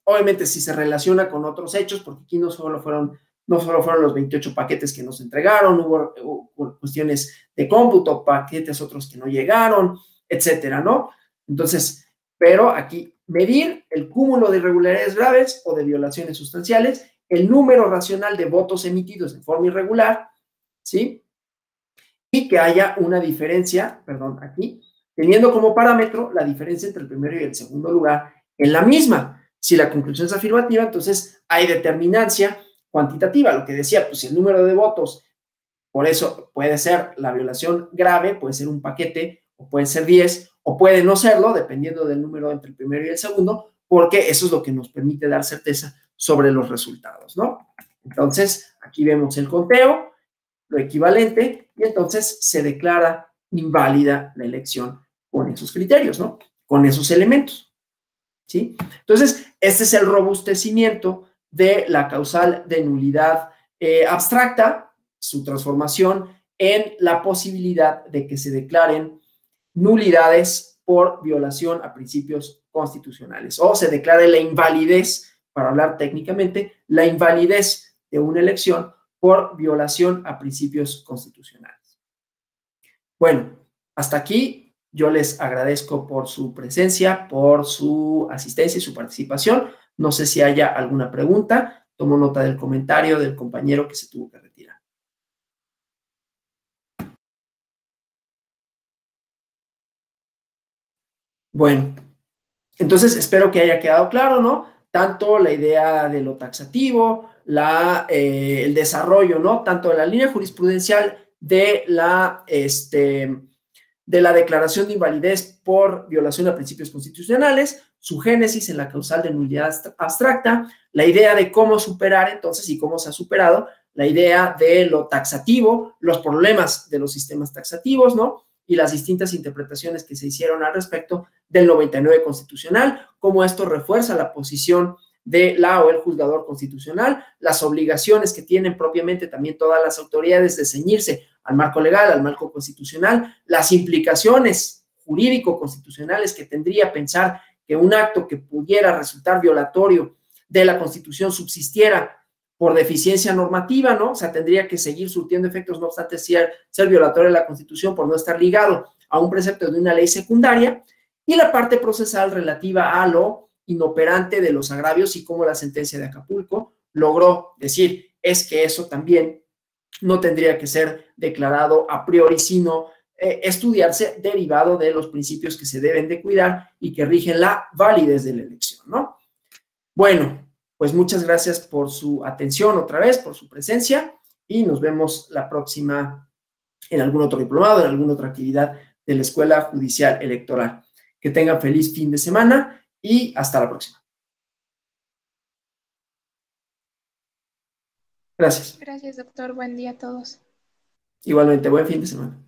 Speaker 1: Obviamente, si se relaciona con otros hechos, porque aquí no solo fueron los 28 paquetes que nos entregaron, hubo cuestiones de cómputo, paquetes otros que no llegaron, etcétera, ¿no? Entonces, pero aquí medir el cúmulo de irregularidades graves o de violaciones sustanciales, el número racional de votos emitidos en forma irregular, ¿sí? Y que haya una diferencia, perdón, aquí, teniendo como parámetro la diferencia entre el primero y el segundo lugar en la misma. Si la conclusión es afirmativa, entonces hay determinancia cuantitativa, lo que decía, pues el número de votos, por eso puede ser la violación grave, puede ser un paquete, o puede ser 10, o puede no serlo, dependiendo del número entre el primero y el segundo, porque eso es lo que nos permite dar certeza sobre los resultados, ¿no? Entonces, aquí vemos el conteo, lo equivalente, y entonces se declara inválida la elección con esos criterios, ¿no? Con esos elementos, ¿sí? Entonces, este es el robustecimiento de la causal de nulidad abstracta, su transformación en la posibilidad de que se declaren nulidades por violación a principios constitucionales, o se declare la invalidez, para hablar técnicamente, la invalidez de una elección por violación a principios constitucionales. Bueno, hasta aquí yo les agradezco por su presencia, por su asistencia y su participación. No sé si haya alguna pregunta. Tomo nota del comentario del compañero que se tuvo que retirar. Bueno, entonces espero que haya quedado claro, ¿no? Tanto la idea de lo taxativo, el desarrollo, ¿no? Tanto de la línea jurisprudencial de la declaración de invalidez por violación a principios constitucionales, su génesis en la causal de nulidad abstracta, la idea de cómo superar entonces y cómo se ha superado, la idea de lo taxativo, los problemas de los sistemas taxativos, ¿no? Y las distintas interpretaciones que se hicieron al respecto del 99 constitucional, cómo esto refuerza la posición de la o el juzgador constitucional, las obligaciones que tienen propiamente también todas las autoridades de ceñirse al marco legal, al marco constitucional, las implicaciones jurídico-constitucionales que tendría pensar que un acto que pudiera resultar violatorio de la Constitución subsistiera por deficiencia normativa, ¿no? O sea, tendría que seguir surtiendo efectos, no obstante ser violatorio de la Constitución por no estar ligado a un precepto de una ley secundaria, y la parte procesal relativa a lo inoperante de los agravios y cómo la sentencia de Acapulco logró decir, es que eso también no tendría que ser declarado a priori, sino estudiarse derivado de los principios que se deben de cuidar y que rigen la validez de la elección, ¿no? Bueno, pues muchas gracias por su atención otra vez, por su presencia, y nos vemos la próxima en algún otro diplomado, en alguna otra actividad de la Escuela Judicial Electoral. Que tengan feliz fin de semana y hasta la próxima. Gracias.
Speaker 3: Gracias, doctor. Buen día a todos.
Speaker 1: Igualmente, buen fin de semana.